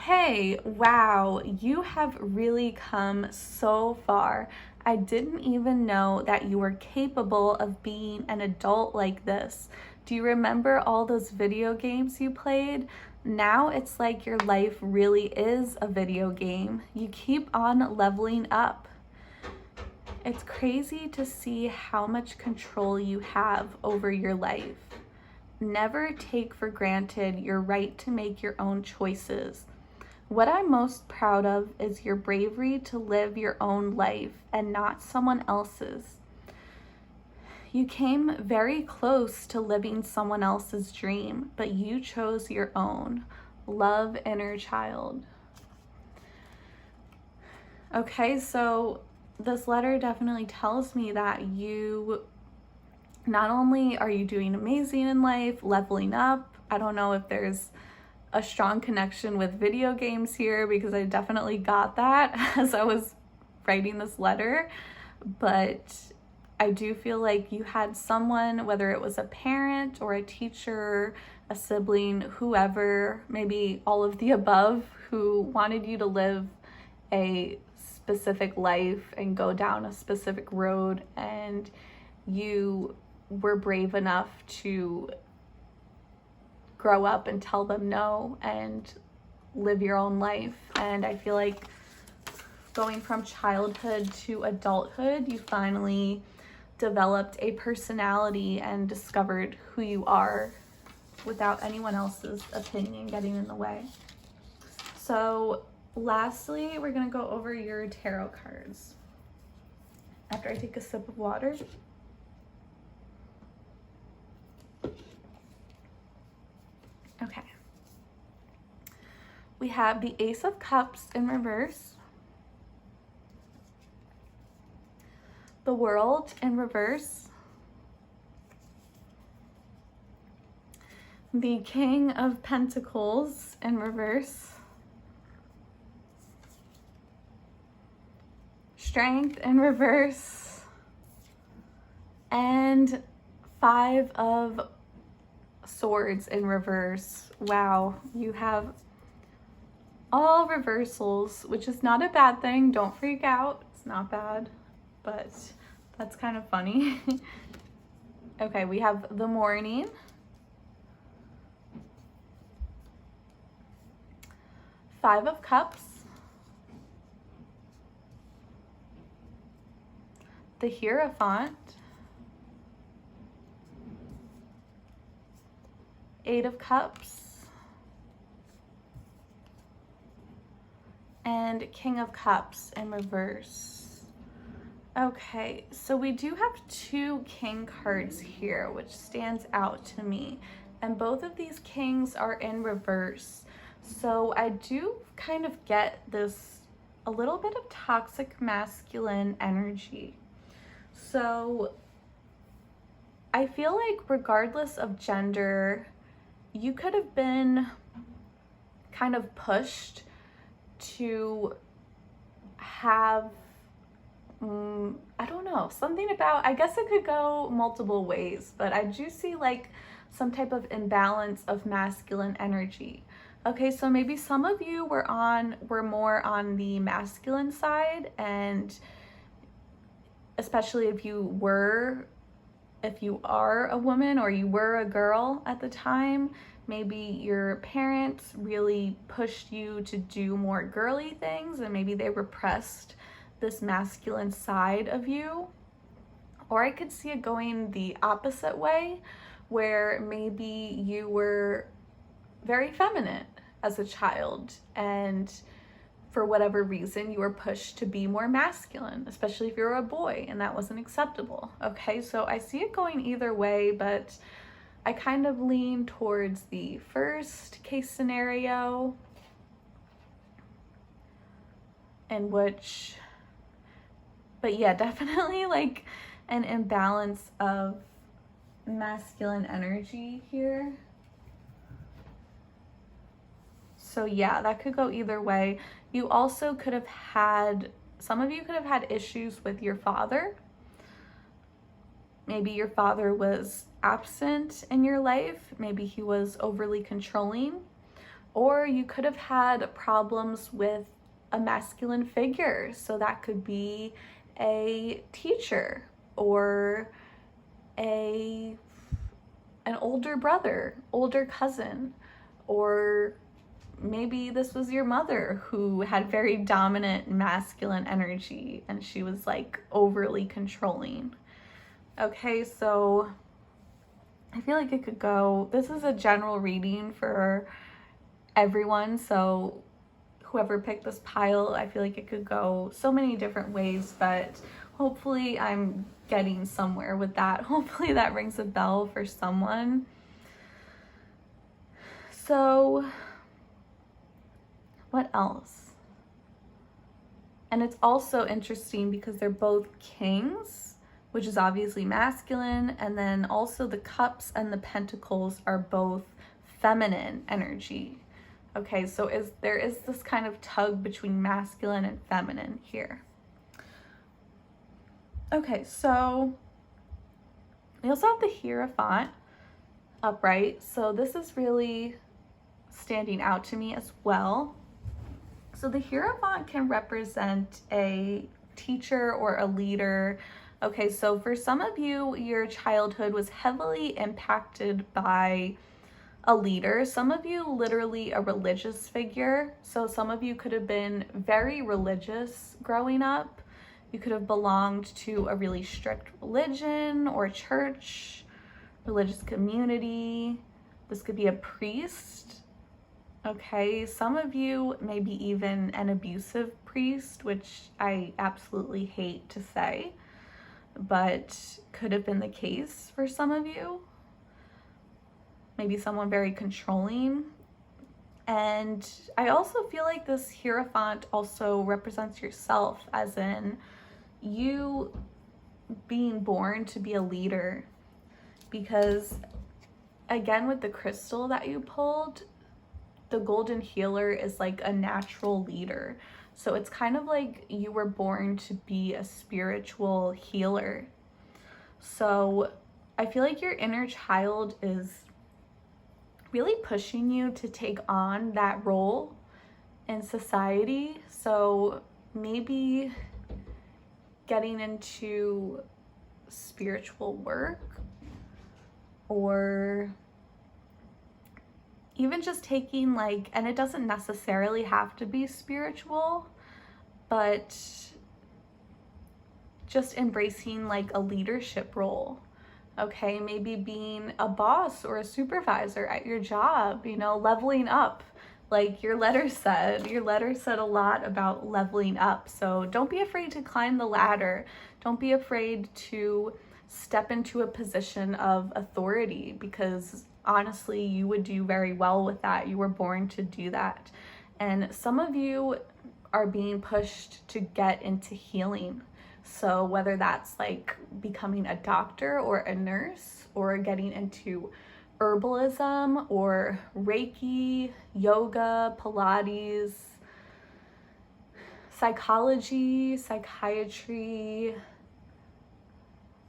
Hey, wow, you have really come so far. I didn't even know that you were capable of being an adult like this. Do you remember all those video games you played? Now it's like your life really is a video game. You keep on leveling up. It's crazy to see how much control you have over your life. Never take for granted your right to make your own choices. What I'm most proud of is your bravery to live your own life and not someone else's. You came very close to living someone else's dream, but you chose your own. Love, inner child. Okay, so this letter definitely tells me that you, not only are you doing amazing in life, leveling up. I don't know if there's a strong connection with video games here, because I definitely got that as I was writing this letter, but I do feel like you had someone, whether it was a parent or a teacher, a sibling, whoever, maybe all of the above, who wanted you to live a specific life and go down a specific road, and you were brave enough to grow up and tell them no and live your own life. And I feel like going from childhood to adulthood, you finally developed a personality and discovered who you are without anyone else's opinion getting in the way. So lastly, we're going to go over your tarot cards. After I take a sip of water. Okay. We have the Ace of Cups in reverse, the World in reverse, the King of Pentacles in reverse, Strength in reverse, and Five of Swords in reverse. Wow, you have all reversals, which is not a bad thing. Don't freak out. It's not bad, but That's kind of funny. Okay, we have the morning. Five of Cups. The Hierophant. Eight of Cups. And King of Cups in reverse. Okay, so we do have two king cards here, which stands out to me. And both of these kings are in reverse. So I do kind of get this a little bit of toxic masculine energy. So I feel like regardless of gender, you could have been kind of pushed to have, I don't know, something about, I guess it could go multiple ways, but I do see like some type of imbalance of masculine energy. Okay, so maybe some of you were more on the masculine side, and especially if you are a woman or you were a girl at the time, maybe your parents really pushed you to do more girly things and maybe they repressed this masculine side of you. Or I could see it going the opposite way, where maybe you were very feminine as a child and for whatever reason you were pushed to be more masculine, especially if you're a boy and that wasn't acceptable. Okay, so I see it going either way, but I kind of lean towards the first case scenario, in which, but yeah, definitely like an imbalance of masculine energy here. So yeah, that could go either way. You also could have had, some of you could have had issues with your father. Maybe your father was absent in your life. Maybe he was overly controlling. Or you could have had problems with a masculine figure. So that could be a teacher or an older brother, older cousin, or maybe this was your mother who had very dominant masculine energy and she was like overly controlling. Okay, so I feel like it could go, this is a general reading for everyone, so whoever picked this pile, I feel like it could go so many different ways, but hopefully I'm getting somewhere with that. Hopefully that rings a bell for someone. So what else? And it's also interesting because they're both kings, which is obviously masculine, and then also the cups and the pentacles are both feminine energy. Okay, so there is this kind of tug between masculine and feminine here. Okay, so we also have the Hierophant upright. So this is really standing out to me as well. So the Hierophant can represent a teacher or a leader. Okay, so for some of you, your childhood was heavily impacted by a leader. Some of you literally a religious figure. So some of you could have been very religious growing up. You could have belonged to a really strict religion or church, religious community. This could be a priest. Okay, some of you maybe even an abusive priest, which I absolutely hate to say, but could have been the case for some of you. Maybe someone very controlling. And I also feel like this Hierophant also represents yourself, as in you being born to be a leader. Because again, with the crystal that you pulled, the golden healer is like a natural leader. So it's kind of like you were born to be a spiritual healer. So I feel like your inner child is really pushing you to take on that role in society. So maybe getting into spiritual work, or even just taking like, and it doesn't necessarily have to be spiritual, but just embracing like a leadership role. Okay, maybe being a boss or a supervisor at your job, you know, leveling up. Like your letter said a lot about leveling up. So don't be afraid to climb the ladder. Don't be afraid to step into a position of authority, because honestly, you would do very well with that. You were born to do that. And some of you are being pushed to get into healing. So whether that's like becoming a doctor or a nurse, or getting into herbalism or Reiki, yoga, Pilates, psychology, psychiatry,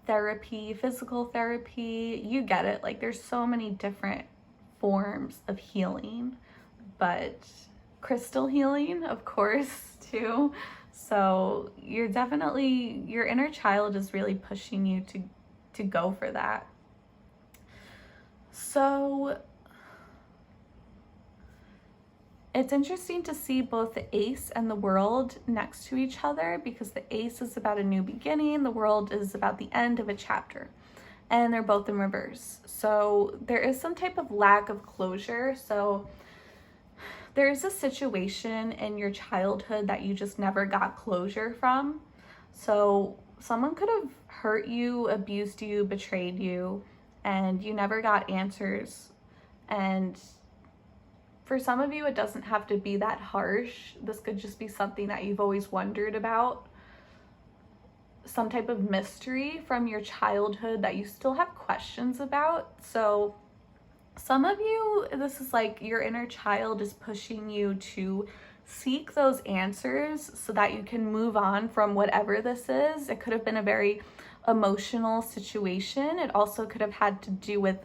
therapy, physical therapy, you get it. Like there's so many different forms of healing, but crystal healing, of course, too. So you're definitely, your inner child is really pushing you to go for that. So it's interesting to see both the ace and the world next to each other, because the ace is about a new beginning, the world is about the end of a chapter, and they're both in reverse. So there is some type of lack of closure. So there's a situation in your childhood that you just never got closure from. So someone could have hurt you, abused you, betrayed you, and you never got answers. And for some of you, it doesn't have to be that harsh. This could just be something that you've always wondered about, some type of mystery from your childhood that you still have questions about. So some of you, this is like your inner child is pushing you to seek those answers so that you can move on from whatever this is. It could have been a very emotional situation. It also could have had to do with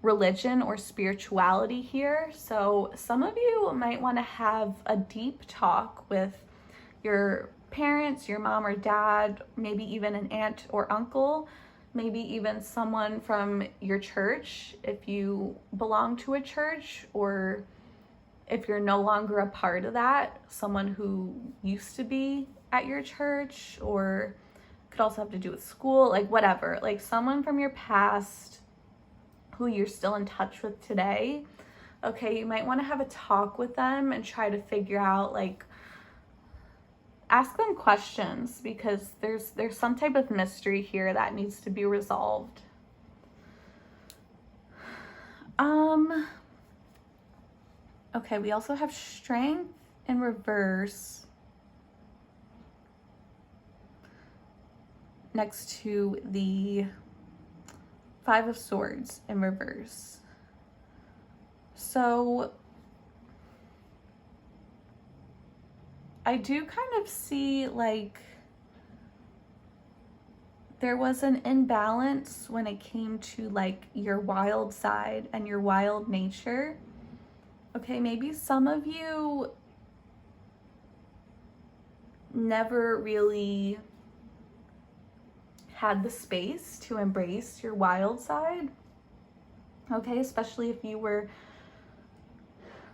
religion or spirituality here. So some of you might want to have a deep talk with your parents, your mom or dad, maybe even an aunt or uncle, maybe even someone from your church if you belong to a church, or if you're no longer a part of that, someone who used to be at your church, or could also have to do with school, like whatever, like someone from your past who you're still in touch with today. Okay, you might want to have a talk with them and try to figure out, like, ask them questions, because there's some type of mystery here that needs to be resolved. Okay, we also have strength in reverse next to the 5 of Swords in reverse. So I do kind of see like there was an imbalance when it came to like your wild side and your wild nature. Okay, maybe some of you never really had the space to embrace your wild side. Okay, especially if you were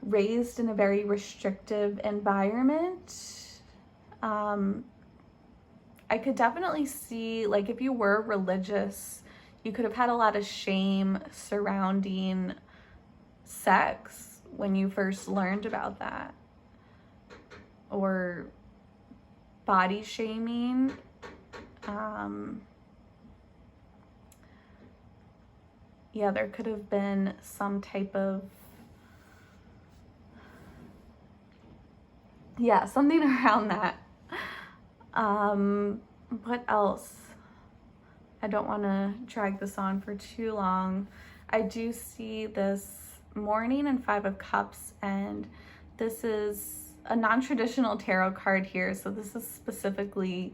raised in a very restrictive environment. I could definitely see, like, if you were religious, you could have had a lot of shame surrounding sex when you first learned about that, or body shaming. Yeah, there could have been some type of, yeah, something around that. What else? I don't want to drag this on for too long. I do see this Morning and 5 of Cups, and this is a non-traditional tarot card here, so this is specifically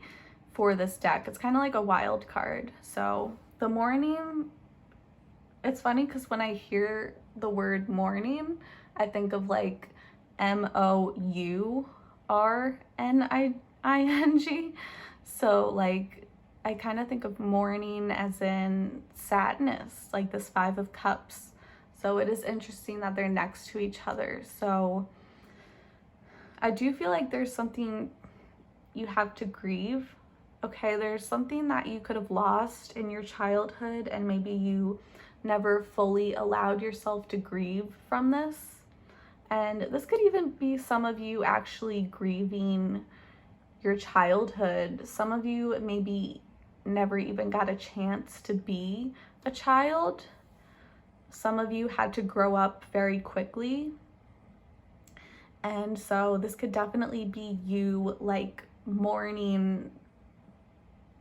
for this deck. It's kind of like a wild card. So the Morning, it's funny because when I hear the word morning, I think of like MOURNING. So like I kind of think of mourning as in sadness, like this Five of Cups. So it is interesting that they're next to each other. So I do feel like there's something you have to grieve. Okay, there's something that you could have lost in your childhood, and maybe you never fully allowed yourself to grieve from this. And this could even be some of you actually grieving your childhood. Some of you maybe never even got a chance to be a child. Some of you had to grow up very quickly. And so this could definitely be you like mourning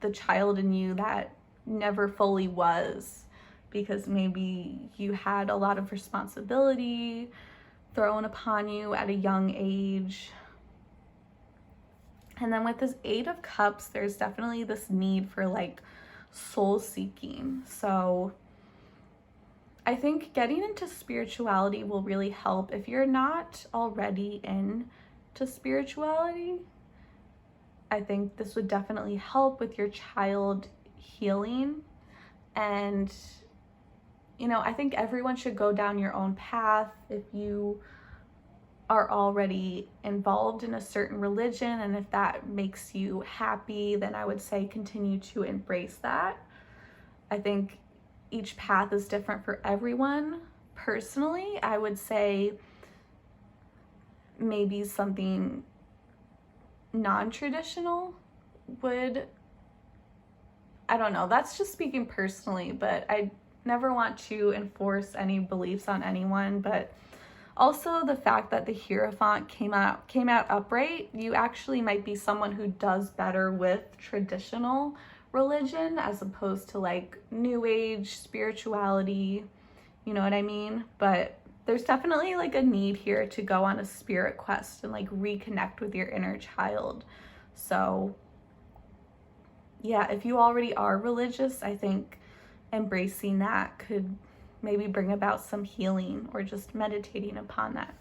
the child in you that never fully was, because maybe you had a lot of responsibility thrown upon you at a young age. And then with this Eight of Cups, there's definitely this need for like soul seeking. So I think getting into spirituality will really help. If you're not already into spirituality, I think this would definitely help with your child healing. And, you know, I think everyone should go down your own path. If you are already involved in a certain religion, and if that makes you happy, then I would say continue to embrace that. I think each path is different for everyone. Personally, I would say maybe something non-traditional would, I don't know, that's just speaking personally, but I never want to enforce any beliefs on anyone. But also the fact that the Hierophant came out upright, you actually might be someone who does better with traditional religion as opposed to like new age spirituality, you know what I mean? But there's definitely like a need here to go on a spirit quest and like reconnect with your inner child. So yeah, if you already are religious, I think embracing that could maybe bring about some healing, or just meditating upon that.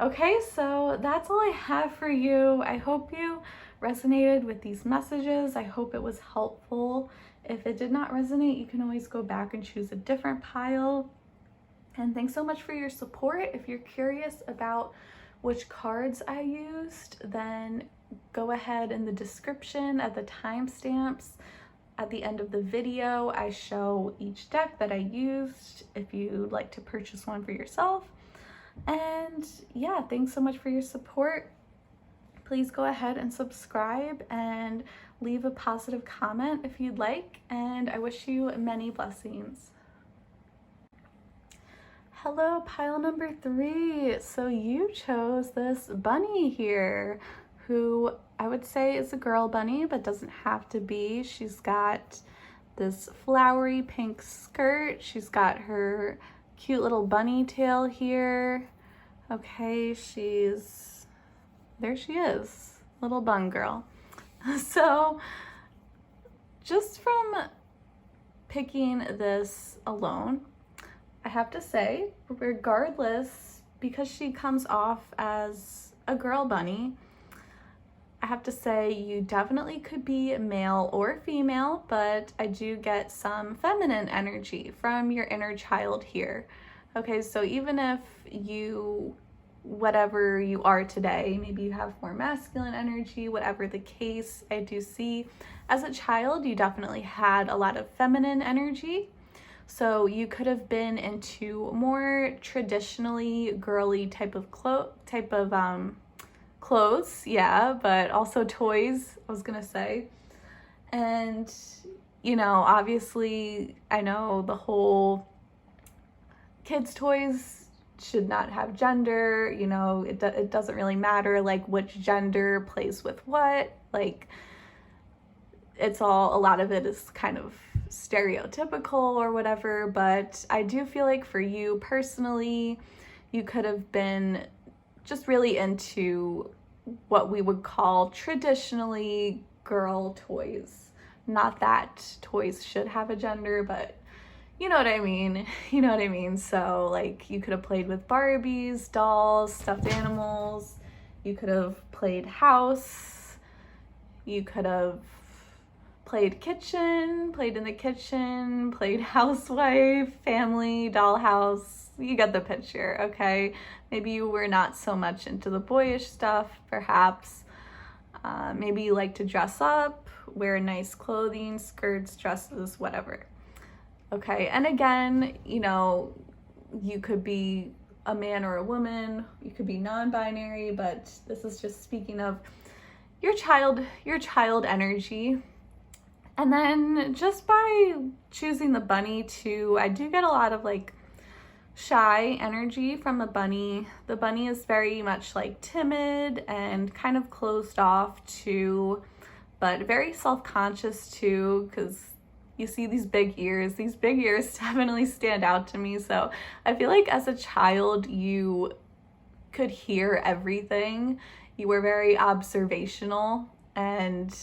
Okay, so that's all I have for you. I hope you resonated with these messages. I hope it was helpful. If it did not resonate, you can always go back and choose a different pile. And thanks so much for your support. If you're curious about which cards I used, then go ahead in the description at the timestamps. At the end of the video, I show each deck that I used if you'd like to purchase one for yourself. And yeah, thanks so much for your support. Please go ahead and subscribe and leave a positive comment if you'd like. And I wish you many blessings. Hello, pile number 3. So you chose this bunny here, who I would say is a girl bunny, but doesn't have to be. She's got this flowery pink skirt. She's got her cute little bunny tail here. Okay, there she is, little bun girl. So just from picking this alone, I have to say, regardless, because she comes off as a girl bunny, I have to say you definitely could be male or female, but I do get some feminine energy from your inner child here. Okay, so even if you, whatever you are today, maybe you have more masculine energy, whatever the case, I do see as a child you definitely had a lot of feminine energy. So you could have been into more traditionally girly type of clothes, yeah, but also toys, I was gonna say. And, you know, obviously, I know the whole kids' toys should not have gender, you know, it doesn't really matter, like, which gender plays with what, like, it's all, a lot of it is kind of stereotypical or whatever, but I do feel like for you personally, you could have been just really into what we would call traditionally girl toys. Not that toys should have a gender, but you know what I mean. You know what I mean. So like you could have played with Barbies, dolls, stuffed animals. You could have played house. You could have played in the kitchen, played housewife, family, dollhouse. You get the picture, okay? Maybe you were not so much into the boyish stuff, perhaps. Maybe you like to dress up, wear nice clothing, skirts, dresses, whatever. Okay, and again, you know, you could be a man or a woman, you could be non-binary, but this is just speaking of your child energy. And then just by choosing the bunny too, I do get a lot of like shy energy from the bunny. The bunny is very much like timid and kind of closed off too, but very self-conscious too, because you see these big ears. These big ears definitely stand out to me. So I feel like as a child, you could hear everything. You were very observational, and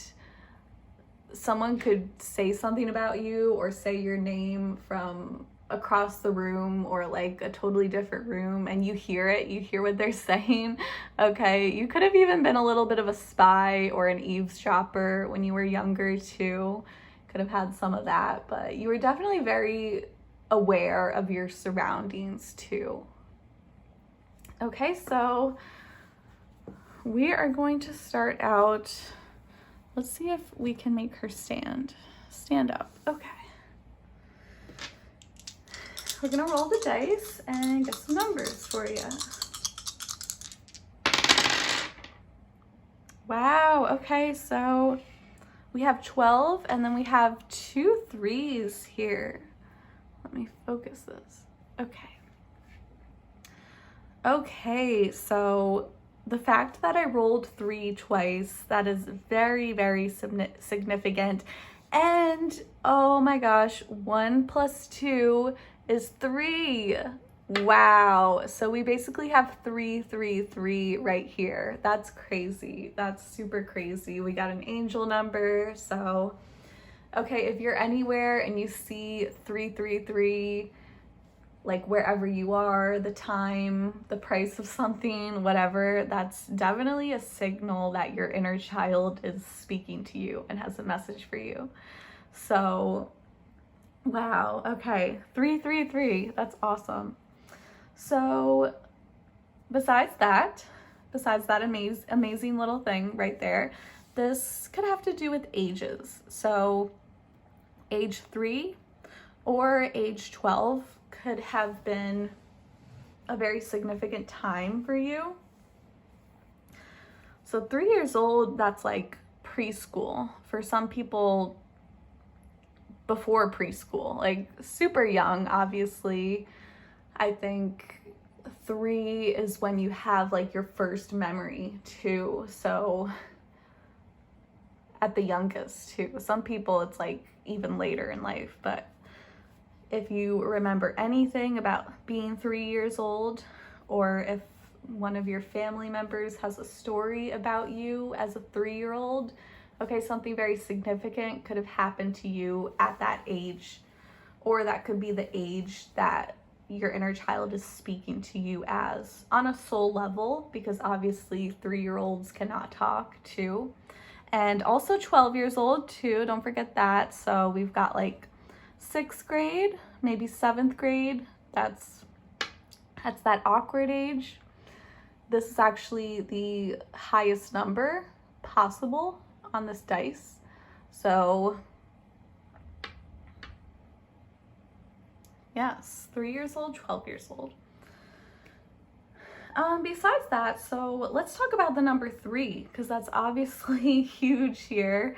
someone could say something about you or say your name from across the room or like a totally different room, and you hear what they're saying. Okay, you could have even been a little bit of a spy or an eavesdropper when you were younger too. Could have had some of that, but you were definitely very aware of your surroundings too. Okay, so we are going to start out. Let's see if we can make her stand up. Okay. We're gonna roll the dice and get some numbers for you. Wow, okay, so we have 12 and then we have 2 3s here. Let me focus this. Okay, so the fact that I rolled 3 twice, that is very, very significant. And oh my gosh, 1 + 2 is 3. Wow. So we basically have 3 3 3 right here. That's crazy. That's super crazy. We got an angel number. So, okay, if you're anywhere and you see 3 3 3, like wherever you are, the time, the price of something, whatever, that's definitely a signal that your inner child is speaking to you and has a message for you. So, wow, okay, 3 3 3, that's awesome. So, besides that amazing little thing right there, this could have to do with ages. So, age 3 or age 12 could have been a very significant time for you. So 3 years old, that's like preschool. For some people, before preschool, like super young, obviously. I think 3 is when you have like your first memory too. So at the youngest too. Some people it's like even later in life, but if you remember anything about being 3 years old, or if one of your family members has a story about you as a 3-year-old, okay, something very significant could have happened to you at that age, or that could be the age that your inner child is speaking to you as on a soul level, because obviously 3-year-olds cannot talk too. And also 12 years old too, don't forget that. So we've got like 6th grade, maybe 7th grade. That's that awkward age. This is actually the highest number possible on this dice. So yes, 3 years old, 12 years old. Besides that, so let's talk about the number 3, because that's obviously huge here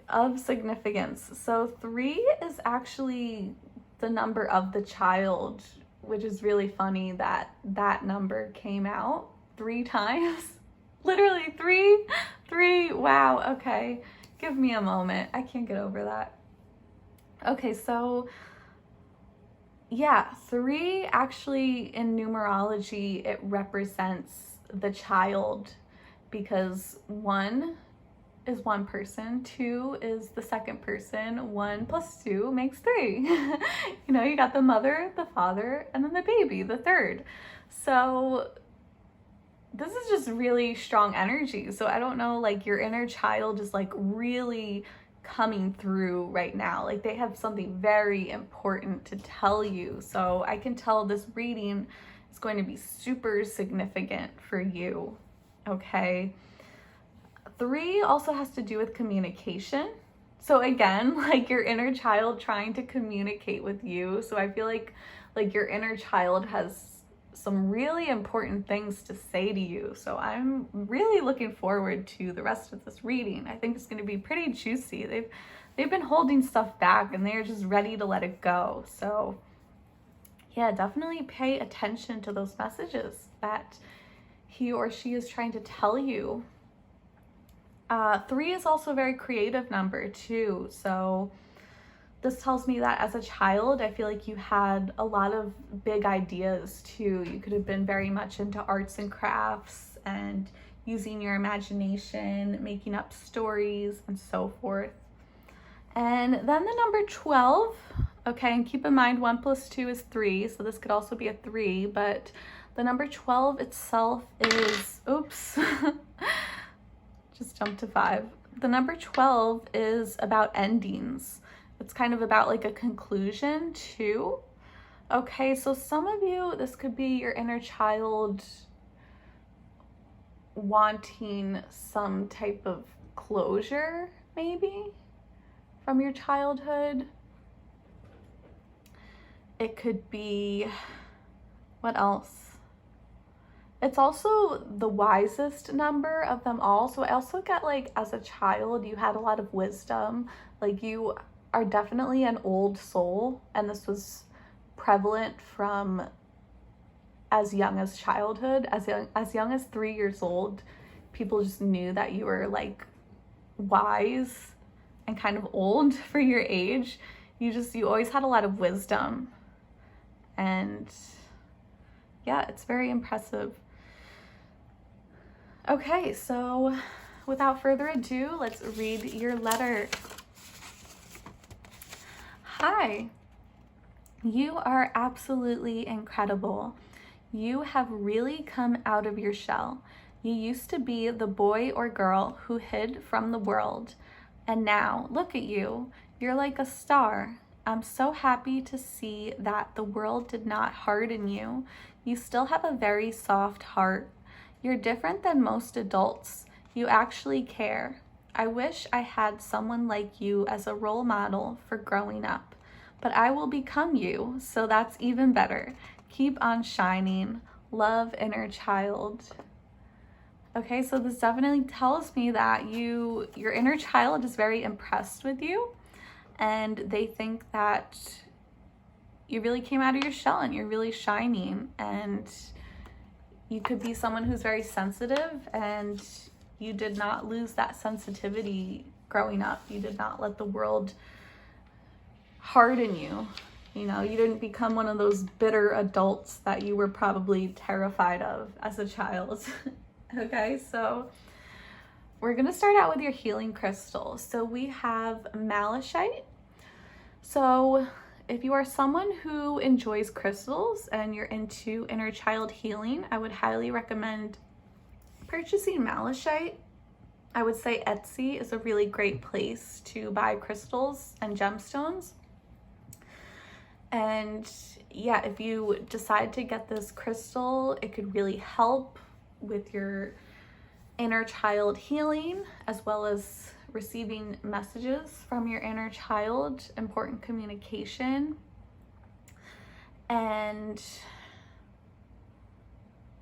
of significance. So 3 is actually the number of the child, which is really funny that that number came out 3 times. Literally 3. Wow, okay. Give me a moment. I can't get over that. Okay, so yeah, 3 actually in numerology, it represents the child, because 1 is one person, 2 is the second person, 1 + 2 makes 3. You know, you got the mother, the father, and then the baby, the third. So this is just really strong energy. So I don't know, like your inner child is like really coming through right now. Like they have something very important to tell you. So I can tell this reading is going to be super significant for you, okay? 3 also has to do with communication. So again, like your inner child trying to communicate with you. So I feel like your inner child has some really important things to say to you. So I'm really looking forward to the rest of this reading. I think it's going to be pretty juicy. They've been holding stuff back and they're just ready to let it go. So yeah, definitely pay attention to those messages that he or she is trying to tell you. 3 is also a very creative number too. So this tells me that as a child, I feel like you had a lot of big ideas too. You could have been very much into arts and crafts and using your imagination, making up stories and so forth. And then the number 12, okay, and keep in mind 1 + 2 is 3, so this could also be a 3, but the number 12 itself is, oops, just jumped to 5. The number 12 is about endings. It's kind of about like a conclusion too. Okay, so some of you, this could be your inner child wanting some type of closure, maybe, from your childhood. It could be, what else? It's also the wisest number of them all. So I also get like as a child, you had a lot of wisdom. Like you are definitely an old soul, and this was prevalent from as young as childhood. As young as 3 years old, people just knew that you were like wise and kind of old for your age. You always had a lot of wisdom, and yeah, it's very impressive. Okay, so without further ado, let's read your letter. Hi, you are absolutely incredible. You have really come out of your shell. You used to be the boy or girl who hid from the world, and now look at you. You're like a star. I'm so happy to see that the world did not harden you. You still have a very soft heart. You're different than most adults. You actually care. I wish I had someone like you as a role model for growing up, but I will become you, so that's even better. Keep on shining. Love, inner child. Okay, so this definitely tells me that your inner child is very impressed with you, and they think that you really came out of your shell and you're really shining, and you could be someone who's very sensitive, and you did not lose that sensitivity growing up. You did not let the world harden you. You know, you didn't become one of those bitter adults that you were probably terrified of as a child. Okay, so we're gonna start out with your healing crystal. So we have malachite. So if you are someone who enjoys crystals and you're into inner child healing, I would highly recommend purchasing malachite. I would say Etsy is a really great place to buy crystals and gemstones. And yeah, if you decide to get this crystal, it could really help with your inner child healing, as well as receiving messages from your inner child, important communication. And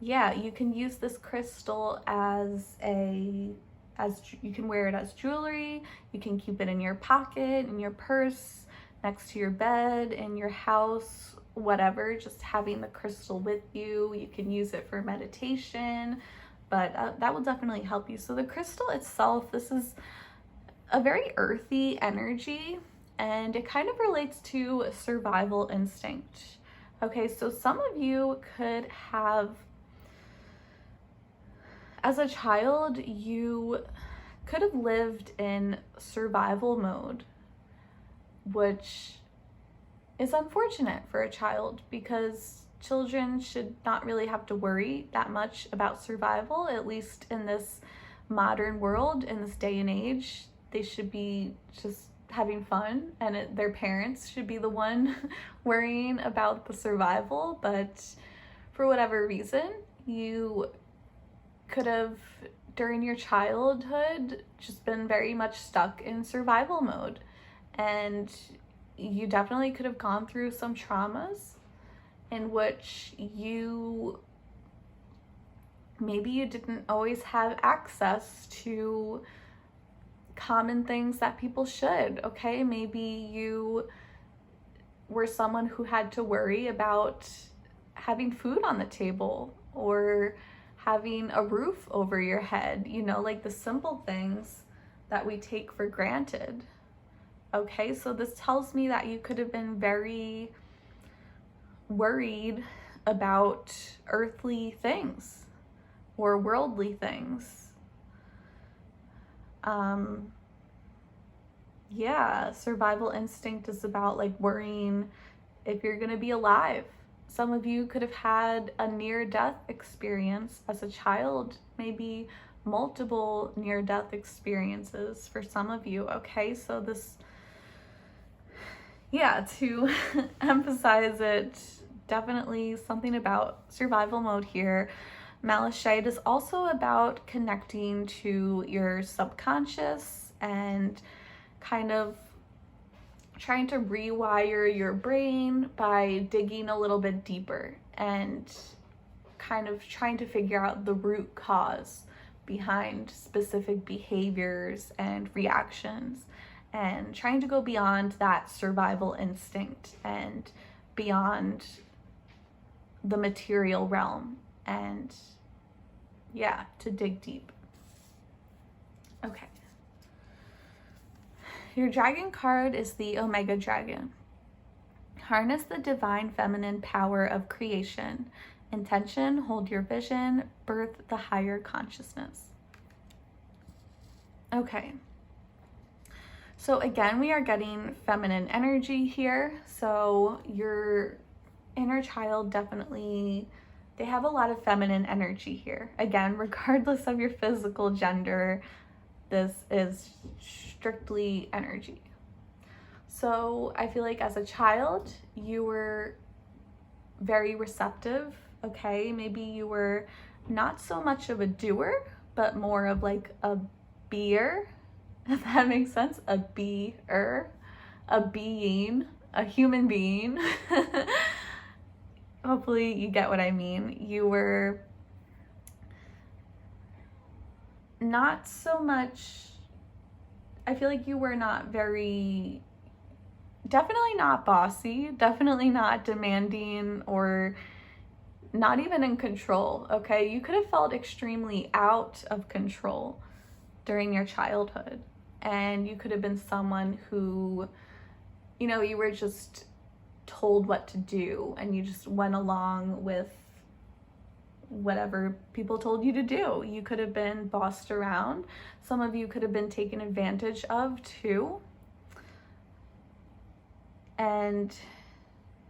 yeah, you can use this crystal as you can wear it as jewelry. You can keep it in your pocket, in your purse, next to your bed, in your house, whatever. Just having the crystal with you. You can use it for meditation, but that will definitely help you. So the crystal itself, this is a very earthy energy, and it kind of relates to survival instinct. Okay, so some of you could have, as a child, you could have lived in survival mode, which is unfortunate for a child, because children should not really have to worry that much about survival, at least in this modern world, in this day and age. They should be just having fun, and their parents should be the one worrying about the survival. But for whatever reason, you could have, during your childhood, just been very much stuck in survival mode. And you definitely could have gone through some traumas in which maybe you didn't always have access to common things that people should, okay? Maybe you were someone who had to worry about having food on the table or having a roof over your head, like the simple things that we take for granted. Okay, so this tells me that you could have been very worried about earthly things or worldly things. Yeah, survival instinct is about like worrying if you're gonna be alive. Some of you could have had a near-death experience as a child, maybe multiple near-death experiences for some of you, okay? So this, to emphasize it, definitely something about survival mode here. Malachite is also about connecting to your subconscious and kind of trying to rewire your brain by digging a little bit deeper and kind of trying to figure out the root cause behind specific behaviors and reactions, and trying to go beyond that survival instinct and beyond the material realm, and to dig deep. Okay. Your dragon card is the Omega Dragon. Harness the divine feminine power of creation. Intention, hold your vision, birth the higher consciousness. Okay. So again, we are getting feminine energy here. So your inner child definitely, they have a lot of feminine energy here. Again, regardless of your physical gender, this is strictly energy. So I feel like as a child, you were very receptive, okay? Maybe you were not so much of a doer, but more of like a beer, if that makes sense. A beer, a being, a human being. Hopefully you get what I mean. You were not so much, I feel like you were not very, definitely not bossy, definitely not demanding, or not even in control, okay? You could have felt extremely out of control during your childhood, and you could have been someone who, you were just told what to do and you just went along with whatever people told you to do. You could have been bossed around. Some of you could have been taken advantage of too. And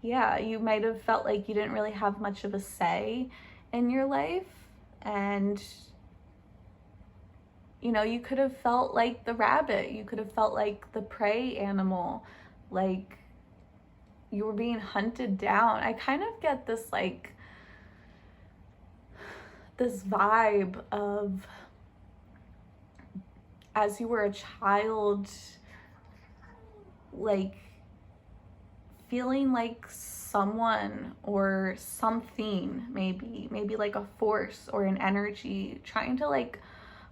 you might have felt like you didn't really have much of a say in your life. And, you could have felt like the rabbit. You could have felt like the prey animal, like you were being hunted down. I kind of get this this vibe of, as you were a child, like feeling like someone or something, maybe like a force or an energy trying to like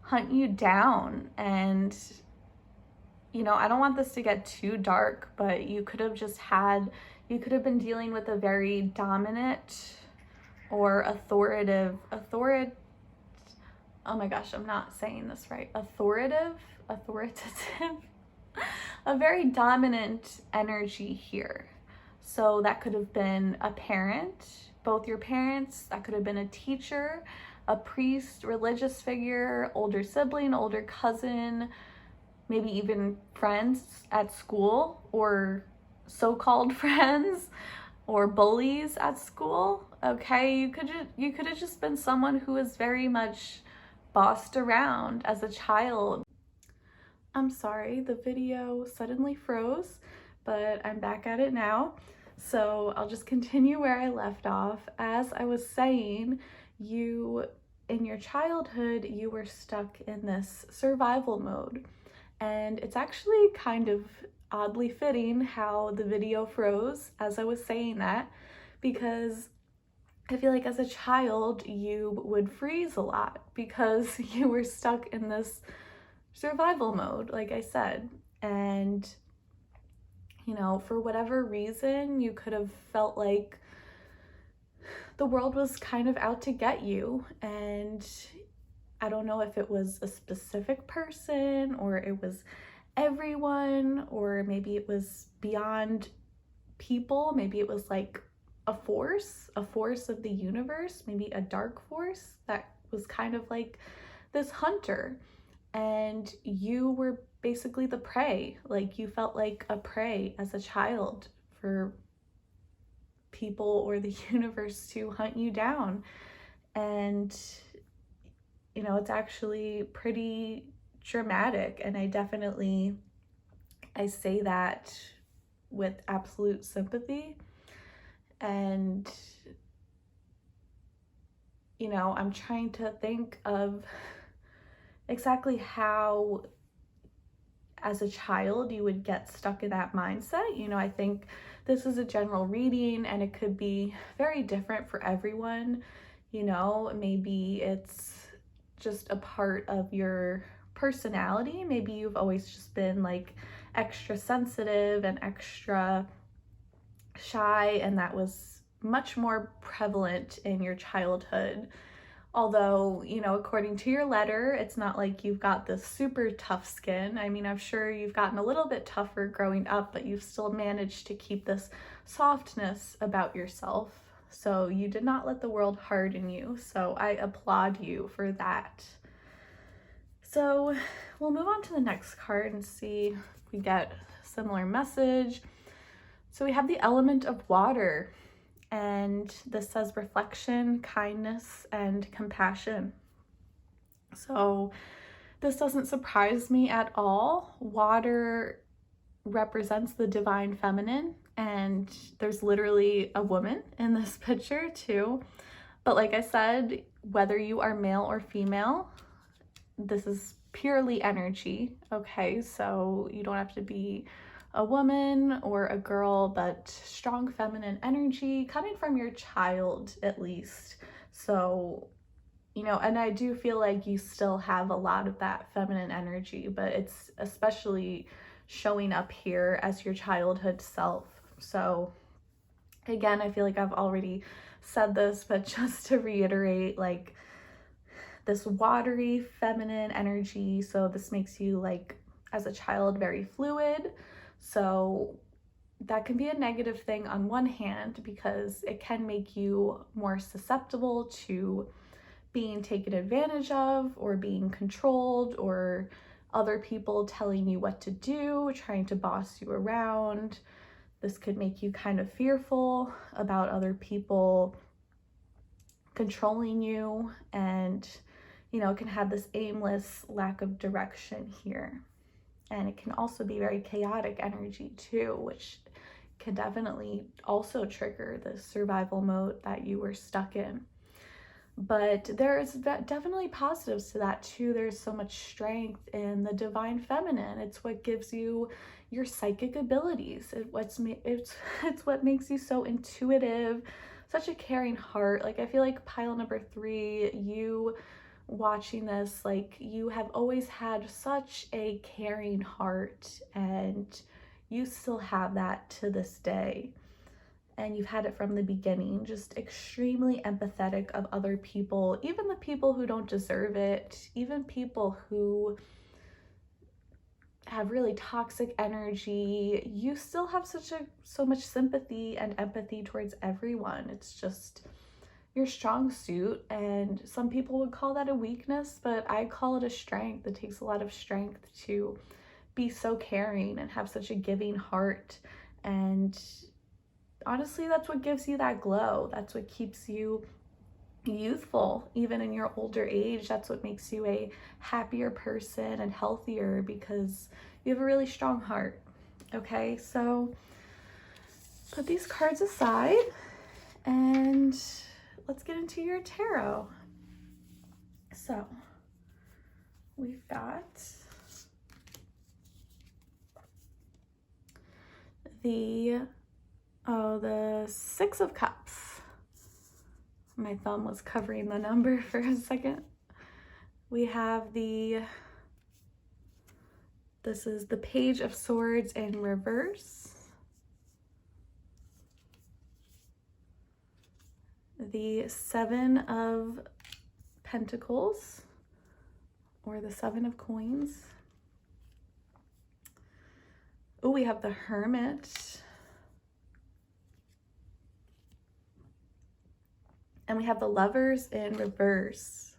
hunt you down. And I don't want this to get too dark, but you could have been dealing with a very dominant or authoritative, oh my gosh, I'm not saying this right, authoritative, a very dominant energy here. So that could have been a parent, both your parents, that could have been a teacher, a priest, religious figure, older sibling, older cousin, maybe even friends at school, or so-called friends, or bullies at school, okay? You could have just been someone who was very much bossed around as a child. I'm sorry, the video suddenly froze, but I'm back at it now. So I'll just continue where I left off. As I was saying, in your childhood, you were stuck in this survival mode. And it's actually kind of oddly fitting how the video froze as I was saying that, because I feel like as a child, you would freeze a lot because you were stuck in this survival mode, like I said. And, for whatever reason, you could have felt like the world was kind of out to get you. And I don't know if it was a specific person or it was everyone, or maybe it was beyond people. Maybe it was like a force of the universe, maybe a dark force that was kind of like this hunter. And you were basically the prey. Like, you felt like a prey as a child for people or the universe to hunt you down. And, it's actually pretty dramatic. And I say that with absolute sympathy. And, I'm trying to think of exactly how, as a child, you would get stuck in that mindset. I think this is a general reading and it could be very different for everyone. Maybe it's just a part of your personality. Maybe you've always just been like extra sensitive and extra shy, and that was much more prevalent in your childhood. Although, according to your letter, it's not like you've got this super tough skin. I mean, I'm sure you've gotten a little bit tougher growing up, but you've still managed to keep this softness about yourself. So you did not let the world harden you. So I applaud you for that. So we'll move on to the next card and see if we get a similar message. So we have the element of water. And this says reflection, kindness, and compassion. So this doesn't surprise me at all. Water represents the divine feminine, and there's literally a woman in this picture too. But like I said, whether you are male or female, this is purely energy, okay? So you don't have to be a woman or a girl, but strong feminine energy coming from your child at least. So, and I do feel like you still have a lot of that feminine energy, but it's especially showing up here as your childhood self. So again, I feel like I've already said this, but just to reiterate, like, this watery feminine energy. So this makes you, like, as a child, very fluid. So that can be a negative thing on one hand, because it can make you more susceptible to being taken advantage of or being controlled, or other people telling you what to do, trying to boss you around. This could make you kind of fearful about other people controlling you, and it can have this aimless lack of direction here. And it can also be very chaotic energy too, which can definitely also trigger the survival mode that you were stuck in. But there's definitely positives to that too. There's so much strength in the divine feminine. It's what gives you your psychic abilities. It's what makes you so intuitive, such a caring heart. Like, I feel like pile number 3, you watching this, like, you have always had such a caring heart, and you still have that to this day, and you've had it from the beginning. Just extremely empathetic of other people, even the people who don't deserve it, even people who have really toxic energy. You still have so much sympathy and empathy towards everyone. It's just your strong suit, and some people would call that a weakness, but I call it a strength. It takes a lot of strength to be so caring and have such a giving heart, and honestly, that's what gives you that glow. That's what keeps you youthful even in your older age. That's what makes you a happier person and healthier, because you have a really strong heart. Okay, so put these cards aside and let's get into your tarot. So we've got the Six of Cups. My thumb was covering the number for a second. We have this is the Page of Swords in reverse. The Seven of Pentacles, or the Seven of Coins. Oh, we have the Hermit. And we have the Lovers in reverse.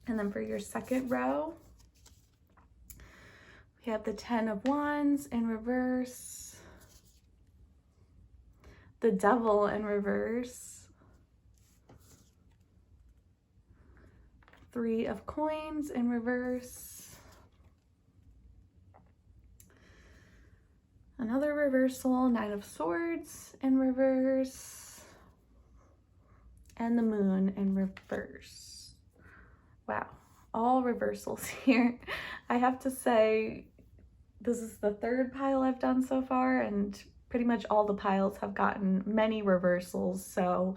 And then for your second row, we have the Ten of Wands in reverse. The Devil in reverse. Three of Coins in reverse. Another reversal, Nine of Swords in reverse. And the Moon in reverse. Wow, all reversals here. I have to say, this is the third pile I've done so far, and pretty much all the piles have gotten many reversals, so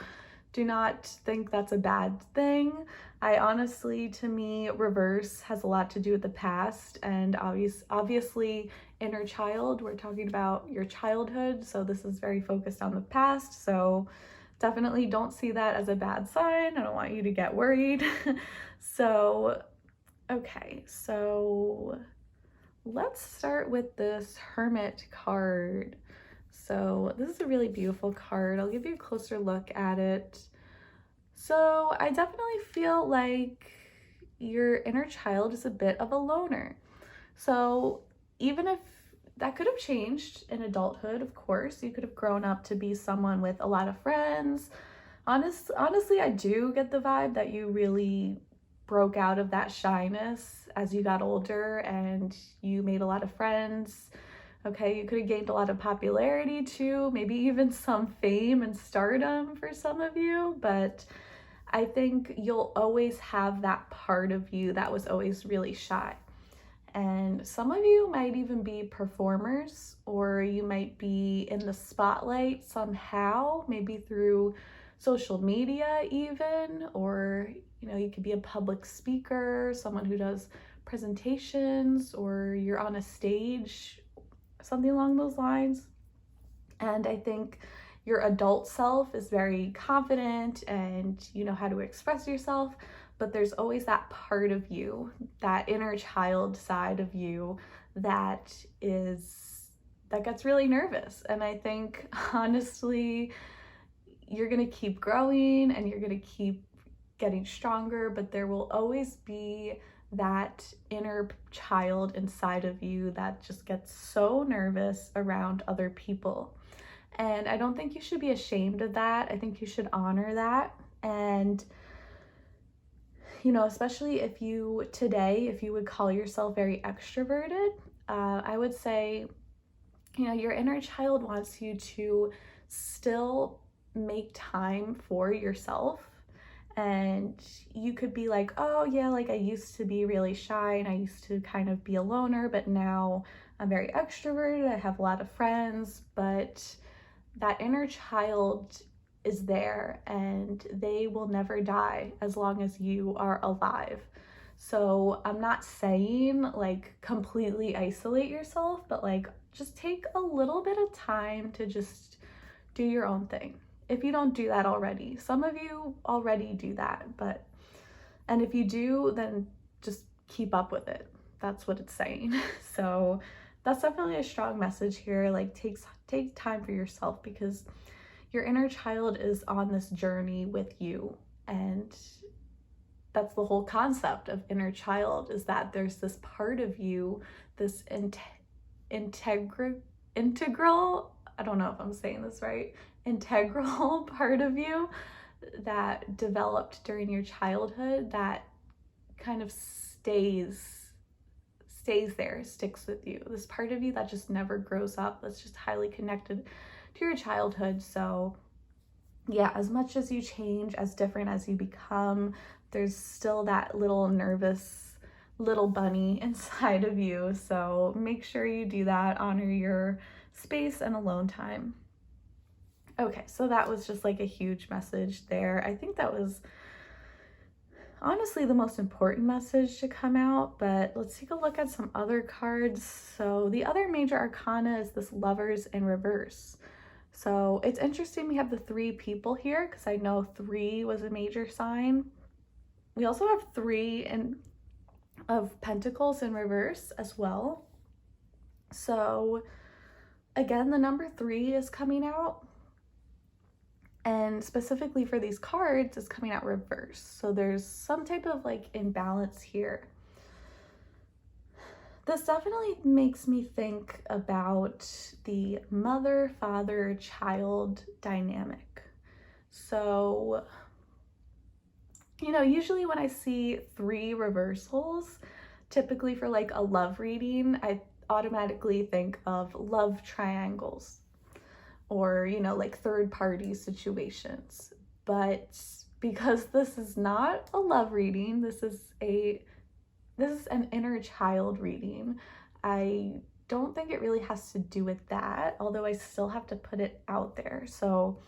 do not think that's a bad thing. I honestly, to me, reverse has a lot to do with the past, and obviously inner child, we're talking about your childhood, so this is very focused on the past, so definitely don't see that as a bad sign. I don't want you to get worried. So, okay, so let's start with this Hermit card. So this is a really beautiful card. I'll give you a closer look at it. So I definitely feel like your inner child is a bit of a loner. So even if that could have changed in adulthood, of course, you could have grown up to be someone with a lot of friends. Honestly, I do get the vibe that you really broke out of that shyness as you got older and you made a lot of friends. Okay, you could have gained a lot of popularity too, maybe even some fame and stardom for some of you, but I think you'll always have that part of you that was always really shy. And some of you might even be performers, or you might be in the spotlight somehow, maybe through social media even, or you could be a public speaker, someone who does presentations, or you're on a stage, something along those lines. And I think your adult self is very confident and you know how to express yourself, but there's always that part of you, that inner child side of you that gets really nervous. And I think honestly, you're gonna keep growing and you're gonna keep getting stronger, but there will always be that inner child inside of you that just gets so nervous around other people. And I don't think you should be ashamed of that. I think you should honor that. And especially if you would call yourself very extroverted, I would say, your inner child wants you to still make time for yourself. And you could be like, oh yeah, like I used to be really shy and I used to kind of be a loner, but now I'm very extroverted. I have a lot of friends, but that inner child is there and they will never die as long as you are alive. So I'm not saying like completely isolate yourself, but like just take a little bit of time to just do your own thing. If you don't do that already, some of you already do that, and if you do, then just keep up with it. That's what it's saying. So that's definitely a strong message here. Like take time for yourself, because your inner child is on this journey with you. And that's the whole concept of inner child, is that there's this part of you, this integral, I don't know if I'm saying this right, integral part of you that developed during your childhood that kind of stays there, sticks with you. This part of you that just never grows up, that's just highly connected to your childhood. So yeah, as much as you change, as different as you become, there's still that little nervous little bunny inside of you. So make sure you do that, honor your space and alone time. Okay, so that was just like a huge message there. I think that was honestly the most important message to come out, but let's take a look at some other cards. So the other major arcana is this Lovers in reverse. So it's interesting we have the 3 people here because I know 3 was a major sign. We also have 3 of Pentacles in reverse as well. So again, the number 3 is coming out. And specifically for these cards, it's coming out reverse. So there's some type of like imbalance here. This definitely makes me think about the mother, father, child dynamic. So, you know, usually when I see 3 reversals, typically for like a love reading, I automatically think of love triangles or, you know, like third party situations. But because this is not a love reading, this is an inner child reading, I don't think it really has to do with that, although I still have to put it out there. So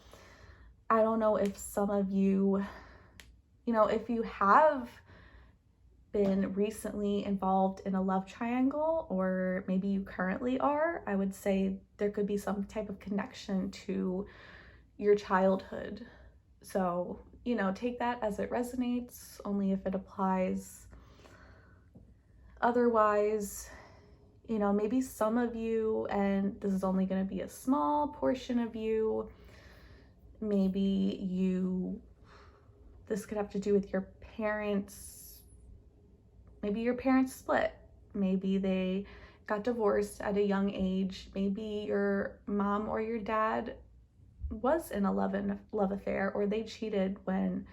I don't know if some of you, you know, if you have been recently involved in a love triangle, or maybe you currently are, I would say there could be some type of connection to your childhood. So, you know, take that as it resonates, only if it applies. Otherwise, you know, maybe some of you, and this is only going to be a small portion of you, maybe this could have to do with your parents. Maybe your parents split. Maybe they got divorced at a young age. Maybe your mom or your dad was in a love affair, or they cheated when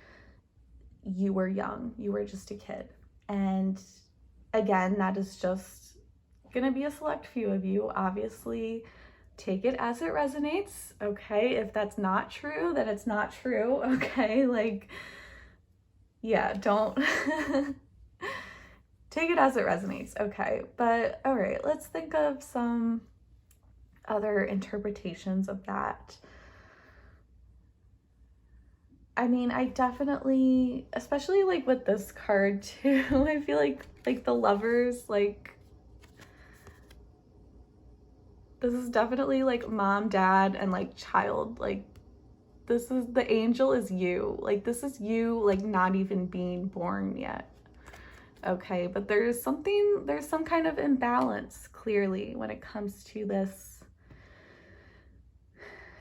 you were young. You were just a kid. And again, that is just going to be a select few of you. Obviously, take it as it resonates, okay? If that's not true, then it's not true, okay? Like, yeah, don't... Take it as it resonates, okay? But all right, let's think of some other interpretations of that. I mean, I definitely, especially like with this card too, I feel like the lovers, like, this is definitely like mom, dad, and like child. Like, this is, the angel is you. Like, this is you, like, not even being born yet. Okay, but there's some kind of imbalance clearly when it comes to this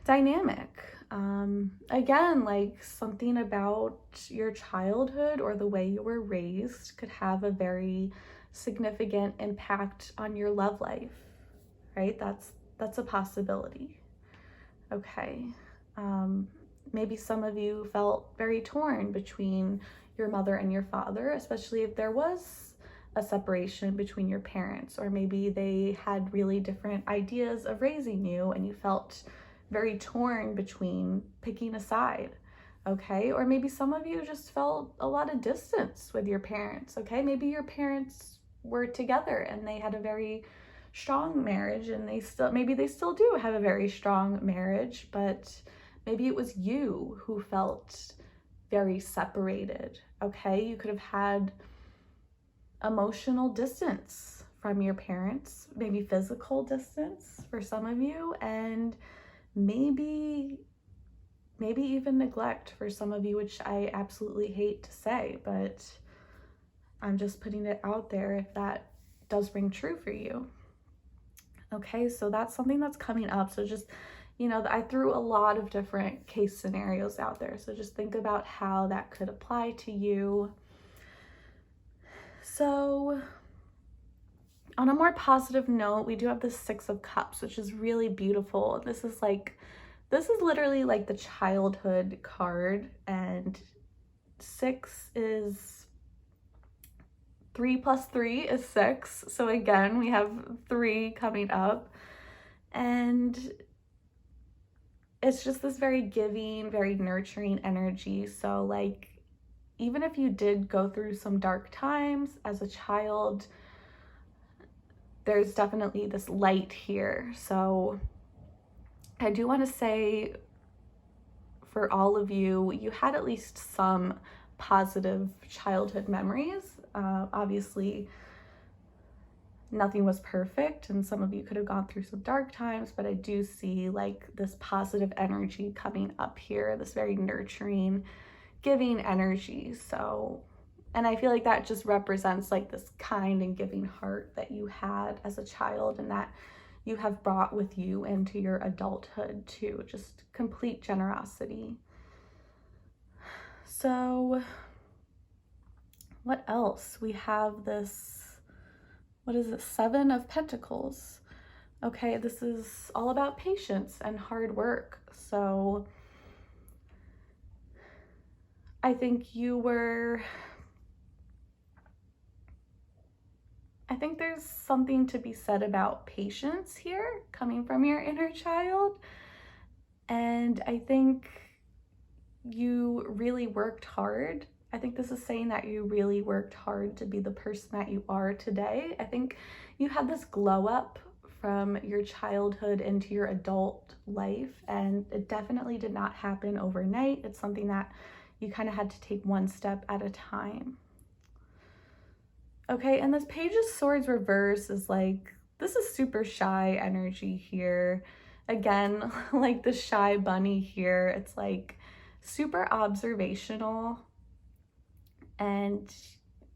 dynamic. Again, like something about your childhood or the way you were raised could have a very significant impact on your love life, right? That's a possibility. Okay. Maybe some of you felt very torn between your mother and your father, especially if there was a separation between your parents, or maybe they had really different ideas of raising you and you felt very torn between picking a side, okay? Or maybe some of you just felt a lot of distance with your parents, okay? Maybe your parents were together and they had a very strong marriage, and maybe they still do have a very strong marriage, but maybe it was you who felt very separated, okay? You could have had emotional distance from your parents, maybe physical distance for some of you, and maybe even neglect for some of you, which I absolutely hate to say, but I'm just putting it out there if that does ring true for you. Okay, so that's something that's coming up. So just, you know, I threw a lot of different case scenarios out there. So just think about how that could apply to you. So on a more positive note, we do have the 6 of Cups, which is really beautiful. This is like this is literally like the childhood card, and 6 is 3 plus 3 is 6. So again, we have 3 coming up, and it's just this very giving, very nurturing energy. So like, even if you did go through some dark times as a child, there's definitely this light here. So I do want to say, for all of you, you had at least some positive childhood memories. Obviously, nothing was perfect, and some of you could have gone through some dark times, but I do see like this positive energy coming up here, this very nurturing, giving energy. So, and I feel like that just represents like this kind and giving heart that you had as a child, and that you have brought with you into your adulthood too, just complete generosity. So what else? We have this, what is it, 7 of Pentacles. Okay, this is all about patience and hard work. So I think I think there's something to be said about patience here coming from your inner child. And I think you really worked hard. I think this is saying that you really worked hard to be the person that you are today. I think you had this glow up from your childhood into your adult life, and it definitely did not happen overnight. It's something that you kind of had to take one step at a time. Okay, and this Page of Swords reverse is like, this is super shy energy here. Again, like the shy bunny here, it's like super observational, and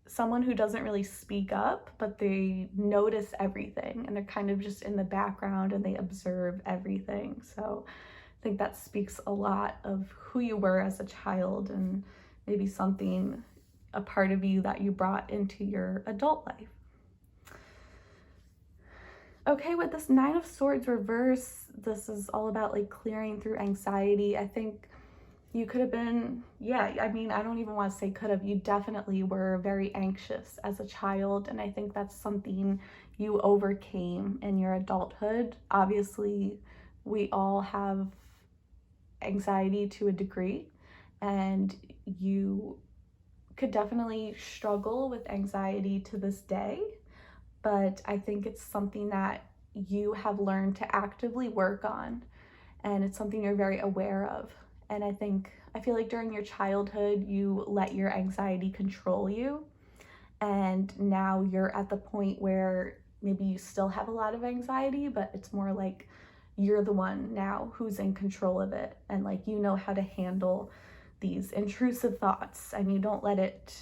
someone who doesn't really speak up, but they notice everything, and they're kind of just in the background and they observe everything. So I think that speaks a lot of who you were as a child, and maybe something, a part of you that you brought into your adult life. Okay, with this 9 of Swords reverse, this is all about like clearing through anxiety. I think you could have been, yeah, I mean, I don't even want to say could have, you definitely were very anxious as a child, and I think that's something you overcame in your adulthood. Obviously, we all have anxiety to a degree, and you could definitely struggle with anxiety to this day, but I think it's something that you have learned to actively work on, and it's something you're very aware of. And I feel like during your childhood, you let your anxiety control you, and now you're at the point where maybe you still have a lot of anxiety, but it's more like you're the one now who's in control of it, and like you know how to handle these intrusive thoughts, and you don't let it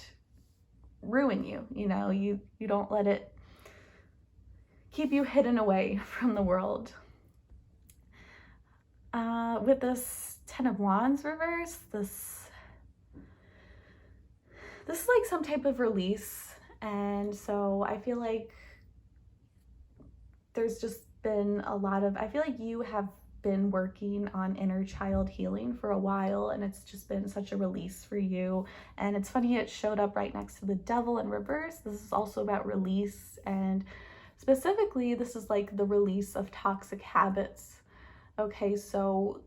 ruin you, you know, you don't let it keep you hidden away from the world. With this 10 of Wands reverse, this is like some type of release, and so I feel like there's just been a lot of, I feel like you have been working on inner child healing for a while, and it's just been such a release for you. And it's funny, it showed up right next to the Devil in reverse. This is also about release, and specifically this is like the release of toxic habits. Okay, so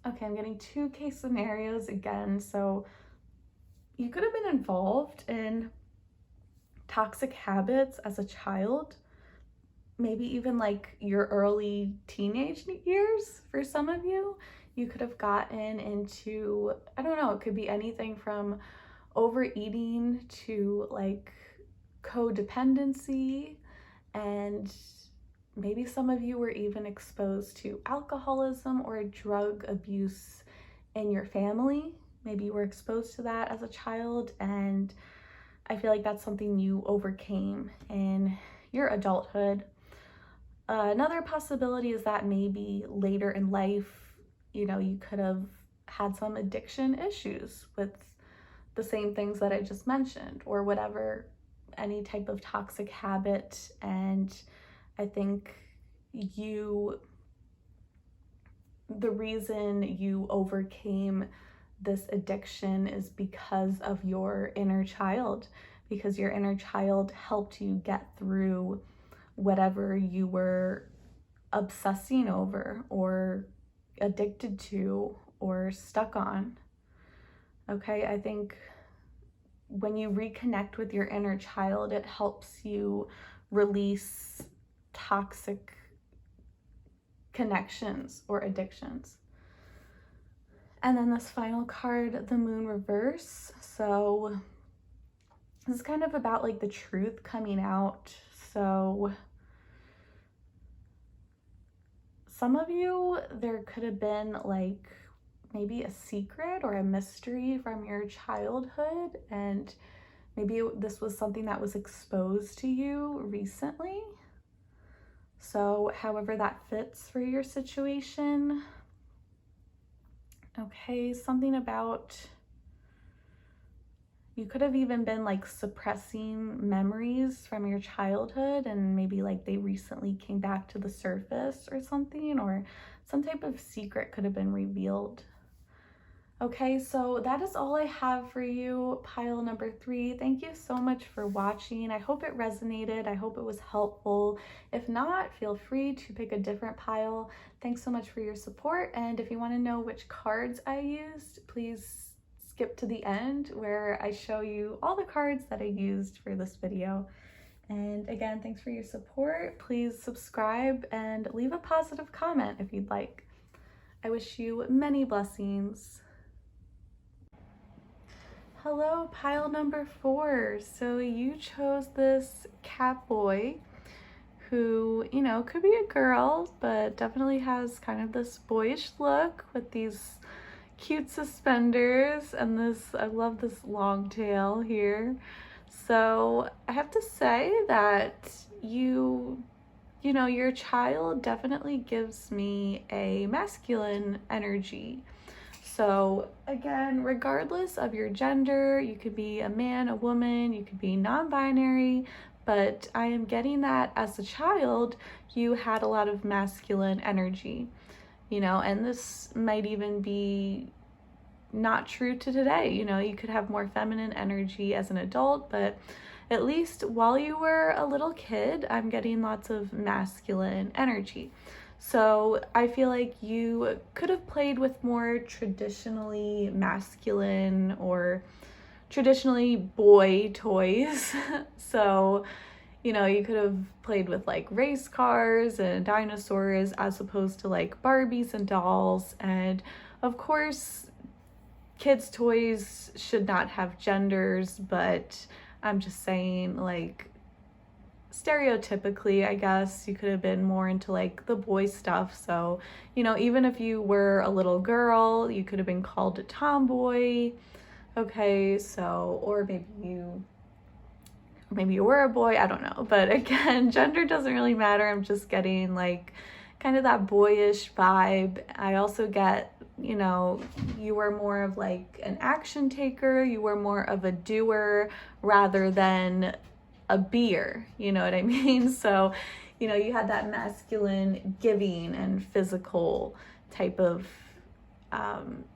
I'm getting 2 case scenarios again. So you could have been involved in toxic habits as a child, maybe even like your early teenage years. For some of you, you could have gotten into, I don't know, it could be anything from overeating to like codependency, and maybe some of you were even exposed to alcoholism or drug abuse in your family. Maybe you were exposed to that as a child, and I feel like that's something you overcame in your adulthood. Another possibility is that maybe later in life, you know, you could have had some addiction issues with the same things that I just mentioned, or whatever, any type of toxic habit. And I think you the reason you overcame this addiction is because of your inner child, because your inner child helped you get through whatever you were obsessing over or addicted to or stuck on. Okay, I think when you reconnect with your inner child, it helps you release toxic connections or addictions. And then this final card, the Moon reverse. So this is kind of about like the truth coming out. So some of you, there could have been like maybe a secret or a mystery from your childhood, and maybe this was something that was exposed to you recently. So however that fits for your situation. Okay, something about, you could have even been like suppressing memories from your childhood, and maybe like they recently came back to the surface or something, or some type of secret could have been revealed. Okay, so that is all I have for you, pile number 3. Thank you so much for watching. I hope it resonated. I hope it was helpful. If not, feel free to pick a different pile. Thanks so much for your support. And if you want to know which cards I used, please skip to the end where I show you all the cards that I used for this video. And again, thanks for your support. Please subscribe and leave a positive comment if you'd like. I wish you many blessings. Hello, pile number 4. So you chose this cat boy who, you know, could be a girl, but definitely has kind of this boyish look with these cute suspenders and this, I love this long tail here. So I have to say that you know, your child definitely gives me a masculine energy. So again, regardless of your gender, you could be a man, a woman, you could be non-binary, but I am getting that as a child, you had a lot of masculine energy, you know, and this might even be not true to today. You know, you could have more feminine energy as an adult, but at least while you were a little kid, I'm getting lots of masculine energy. So I feel like you could have played with more traditionally masculine or traditionally boy toys. So, you know, you could have played with like race cars and dinosaurs as opposed to like Barbies and dolls. And of course, kids' toys should not have genders, but I'm just saying, like, stereotypically, I guess, you could have been more into like the boy stuff. So, you know, even if you were a little girl, you could have been called a tomboy. Okay, so, or maybe you were a boy, I don't know. But again, gender doesn't really matter. I'm just getting like kind of that boyish vibe. I also get, you know, you were more of like an action taker, you were more of a doer rather than a beer, you know what I mean? So, you know, you had that masculine giving and physical type of,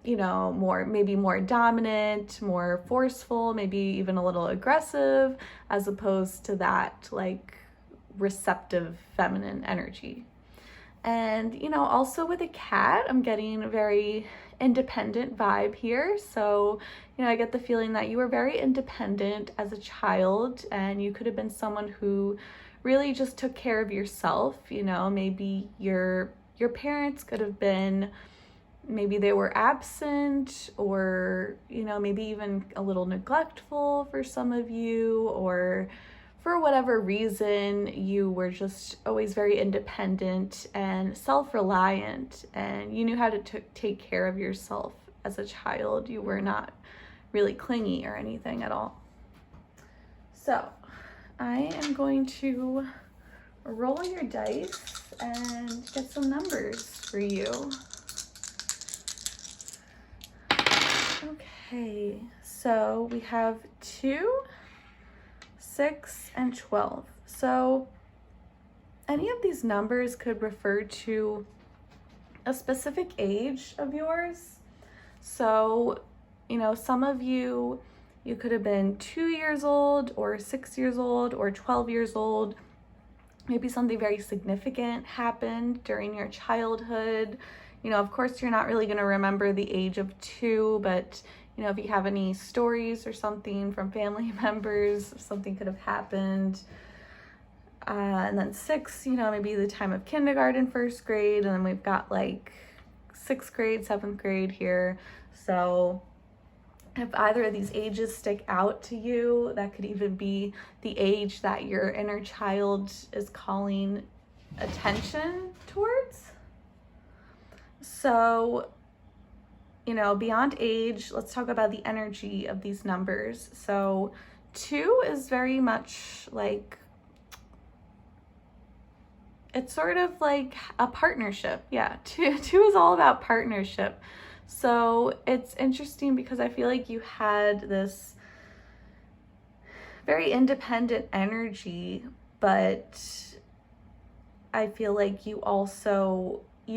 you know, maybe more dominant, more forceful, maybe even a little aggressive, as opposed to that like receptive feminine energy. And, you know, also with a cat, I'm getting a very independent vibe here. So, you know, I get the feeling that you were very independent as a child, and you could have been someone who really just took care of yourself. You know, maybe your parents could have been, maybe they were absent, or, you know, maybe even a little neglectful for some of you, or for whatever reason, you were just always very independent and self-reliant, and you knew how to take care of yourself as a child. You were not really clingy or anything at all. So I am going to roll your dice and get some numbers for you. Okay, so we have 2, 6, and 12. So any of these numbers could refer to a specific age of yours. So, some of you could have been 2 years old or 6 years old or 12 years old. Maybe something very significant happened during your childhood. Of course, you're not really going to remember the age of 2, but if you have any stories or something from family members, something could have happened. And then 6, maybe the time of kindergarten, 1st grade, and then we've got like 6th grade, 7th grade here. So if either of these ages stick out to you, that could even be the age that your inner child is calling attention towards. So, beyond age, let's talk about the energy of these numbers. So 2 is very much like, it's sort of like a partnership. Yeah, two is all about partnership. So it's interesting because I feel like you had this very independent energy, but I feel like you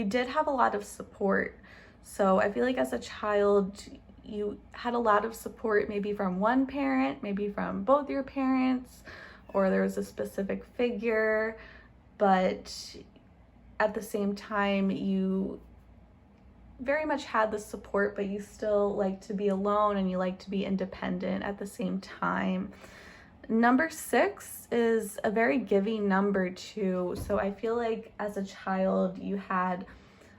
did have a lot of support. So I feel like as a child, you had a lot of support, maybe from one parent, maybe from both your parents, or there was a specific figure, but at the same time, you very much had the support, but you still like to be alone and you like to be independent at the same time. Number 6 is a very giving number too. So I feel like as a child, you had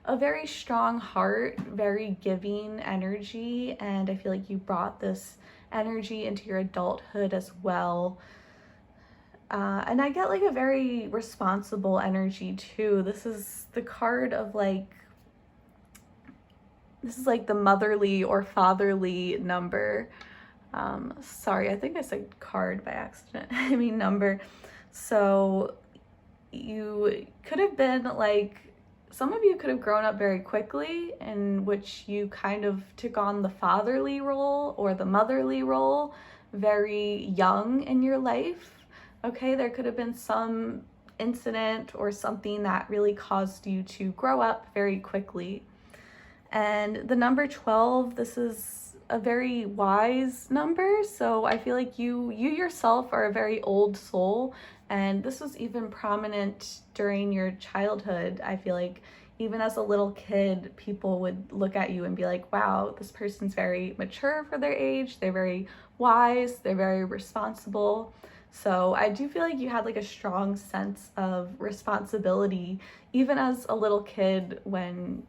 a very strong heart, very giving energy, and I feel like you brought this energy into your adulthood as well. And I get like a very responsible energy too. This is the card of this is like the motherly or fatherly number. Sorry, I think I said card by accident. I mean number. So you could have been like, some of you could have grown up very quickly, in which you kind of took on the fatherly role or the motherly role very young in your life. Okay, there could have been some incident or something that really caused you to grow up very quickly. And the number 12, this is a very wise number. So I feel like you yourself are a very old soul. And this was even prominent during your childhood. I feel like even as a little kid, people would look at you and be like, wow, this person's very mature for their age. They're very wise. They're very responsible. So I do feel like you had like a strong sense of responsibility, even as a little kid, when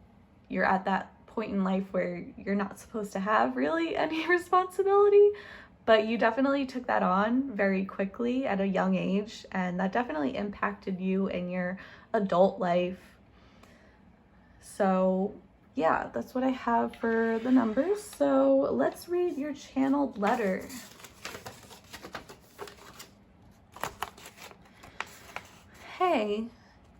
you're at that point in life where you're not supposed to have really any responsibility. But you definitely took that on very quickly at a young age, and that definitely impacted you in your adult life. So yeah, that's what I have for the numbers. So let's read your channeled letter. Hey,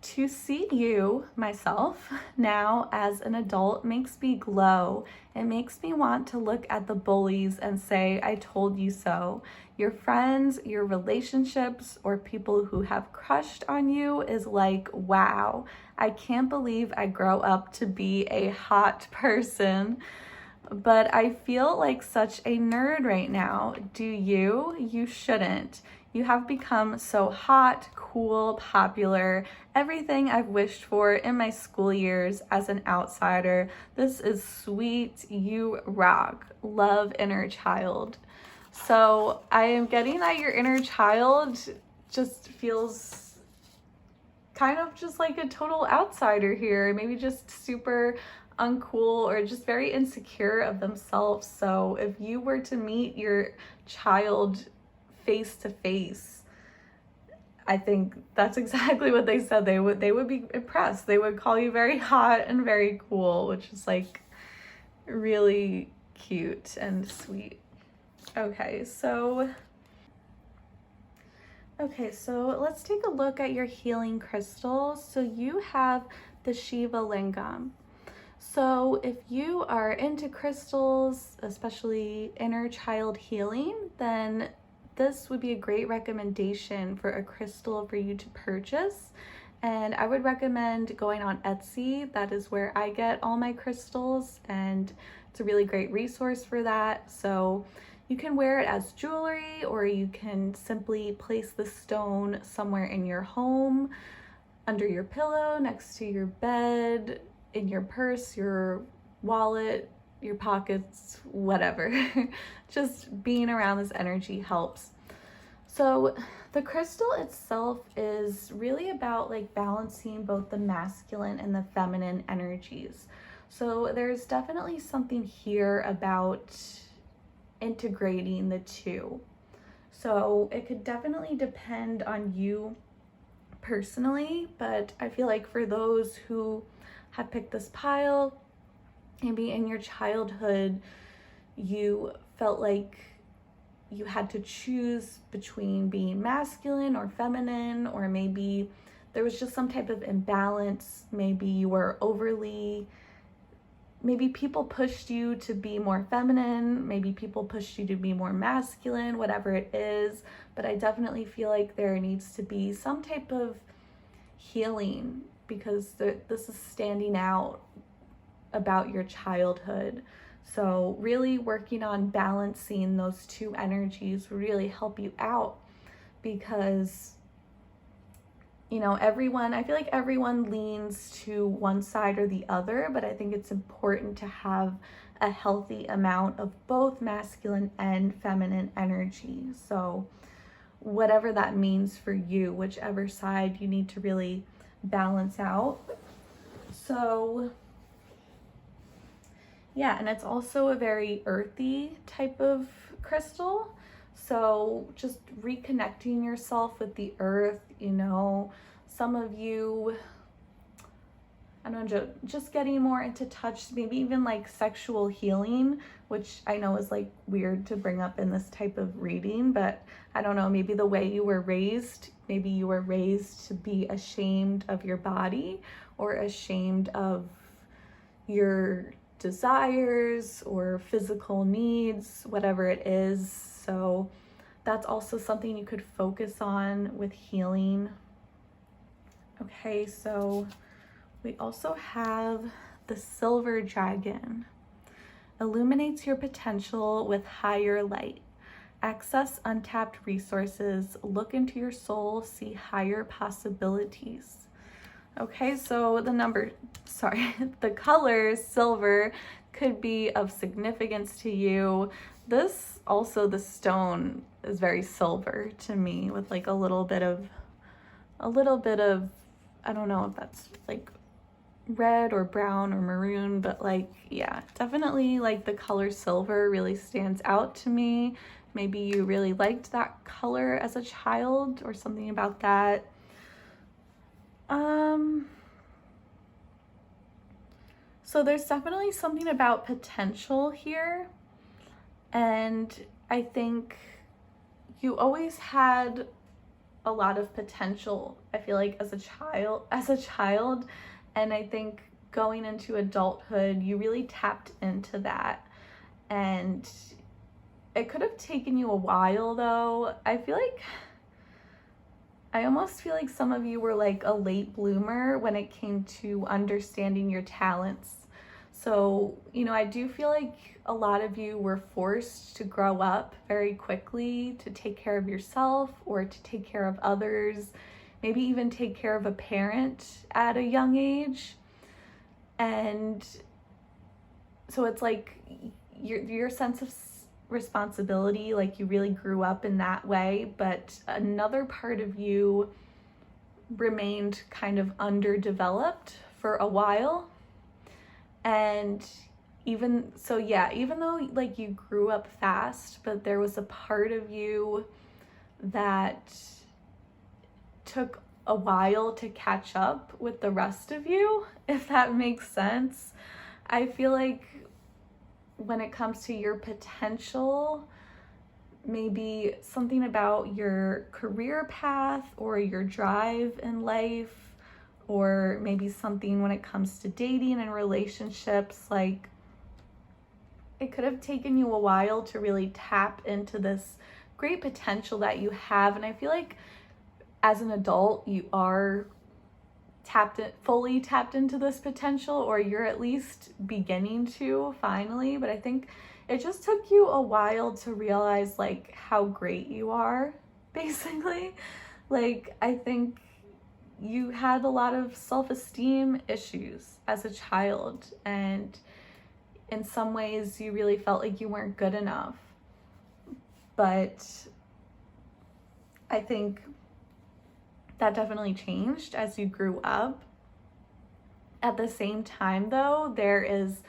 to see you, myself, now as an adult makes me glow. It makes me want to look at the bullies and say, I told you so. Your friends, your relationships, or people who have crushed on you is like, wow, I can't believe I grow up to be a hot person. But I feel like such a nerd right now. Do you? You shouldn't. You have become so hot, cool, popular, everything I've wished for in my school years as an outsider. This is sweet. You rock. Love, inner child. So I am getting that your inner child just feels kind of just like a total outsider here, maybe just super uncool or just very insecure of themselves. So if you were to meet your child face to face, I think that's exactly what they said. They would be impressed. They would call you very hot and very cool, which is like really cute and sweet. Okay, so let's take a look at your healing crystals. So you have the Shiva Lingam. So if you are into crystals, especially inner child healing, then this would be a great recommendation for a crystal for you to purchase. And I would recommend going on Etsy. That is where I get all my crystals, and it's a really great resource for that. So you can wear it as jewelry, or you can simply place the stone somewhere in your home, under your pillow, next to your bed, in your purse, your wallet, your pockets, whatever. Just being around this energy helps. So the crystal itself is really about like balancing both the masculine and the feminine energies. So there's definitely something here about integrating the two. So it could definitely depend on you personally, but I feel like for those who have picked this pile, maybe in your childhood, you felt like you had to choose between being masculine or feminine, or maybe there was just some type of imbalance. Maybe you were maybe people pushed you to be more feminine, maybe people pushed you to be more masculine, whatever it is. But I definitely feel like there needs to be some type of healing, because this is standing out about your childhood. So really working on balancing those two energies will really help you out, because I feel like everyone leans to one side or the other, but I think it's important to have a healthy amount of both masculine and feminine energy. So whatever that means for you, whichever side you need to really balance out. So yeah, and it's also a very earthy type of crystal. So just reconnecting yourself with the earth, some of you, I don't know, just getting more into touch, maybe even like sexual healing, which I know is like weird to bring up in this type of reading, but I don't know, maybe the way you were raised, maybe you were raised to be ashamed of your body or ashamed of your desires or physical needs, whatever it is. So that's also something you could focus on with healing. Okay, so we also have the silver dragon. Illuminates your potential with higher light. Access untapped resources. Look into your soul. See higher possibilities. Okay, so the color silver could be of significance to you. The stone is very silver to me, with like a little bit of, I don't know if that's like red or brown or maroon, but like, yeah, definitely like the color silver really stands out to me. Maybe you really liked that color as a child or something about that. So there's definitely something about potential here. And I think you always had a lot of potential, I feel like, as a child. And I think going into adulthood, you really tapped into that. And it could have taken you a while though. I almost feel like some of you were like a late bloomer when it came to understanding your talents. So, I do feel like a lot of you were forced to grow up very quickly to take care of yourself or to take care of others, maybe even take care of a parent at a young age. And so it's like your sense of responsibility, like you really grew up in that way, but another part of you remained kind of underdeveloped for a while. And even though like you grew up fast, but there was a part of you that took a while to catch up with the rest of you, if that makes sense. I feel like when it comes to your potential, maybe something about your career path or your drive in life, or maybe something when it comes to dating and relationships, like it could have taken you a while to really tap into this great potential that you have. And I feel like as an adult, you are fully tapped into this potential, or you're at least beginning to finally, but I think it just took you a while to realize like how great you are, basically. Like, I think you had a lot of self-esteem issues as a child, and in some ways you really felt like you weren't good enough. But I think that definitely changed as you grew up. At the same time, though, there is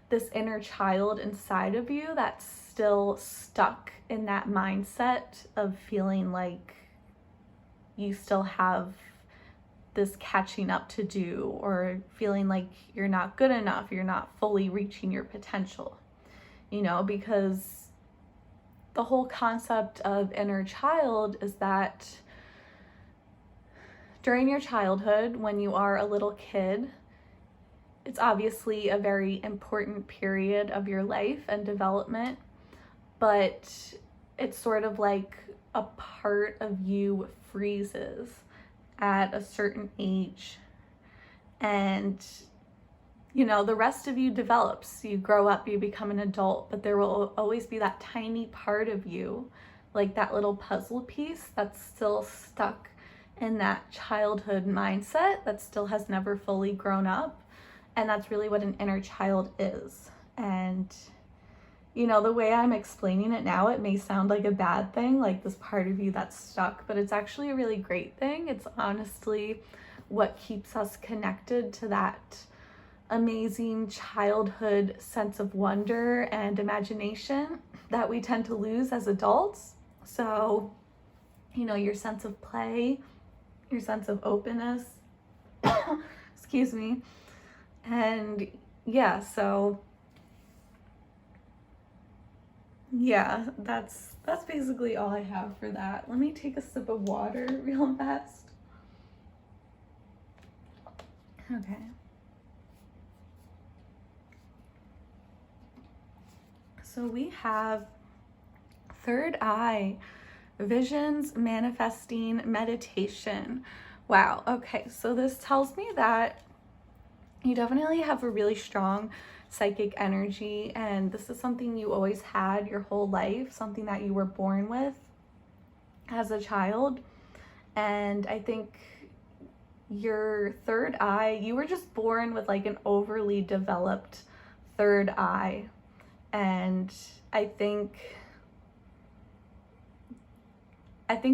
this inner child inside of you that's still stuck in that mindset of feeling like you still have this catching up to do, or feeling like you're not good enough, you're not fully reaching your potential, because the whole concept of inner child is that during your childhood, when you are a little kid, it's obviously a very important period of your life and development, but it's sort of like a part of you freezes at a certain age, and the rest of you develops. You grow up, you become an adult, but there will always be that tiny part of you, like that little puzzle piece that's still stuck in that childhood mindset that still has never fully grown up. And that's really what an inner child is. And the way I'm explaining it now, it may sound like a bad thing, like this part of you that's stuck, but it's actually a really great thing. It's honestly what keeps us connected to that amazing childhood sense of wonder and imagination that we tend to lose as adults. So, your sense of play, your sense of openness, excuse me. And yeah, so yeah, that's basically all I have for that. Let me take a sip of water real fast. Okay. So we have third eye, visions, manifesting, meditation. Wow. Okay. So this tells me that you definitely have a really strong psychic energy, and this is something you always had your whole life, something that you were born with as a child. And I think your third eye, you were just born with like an overly developed third eye. And I think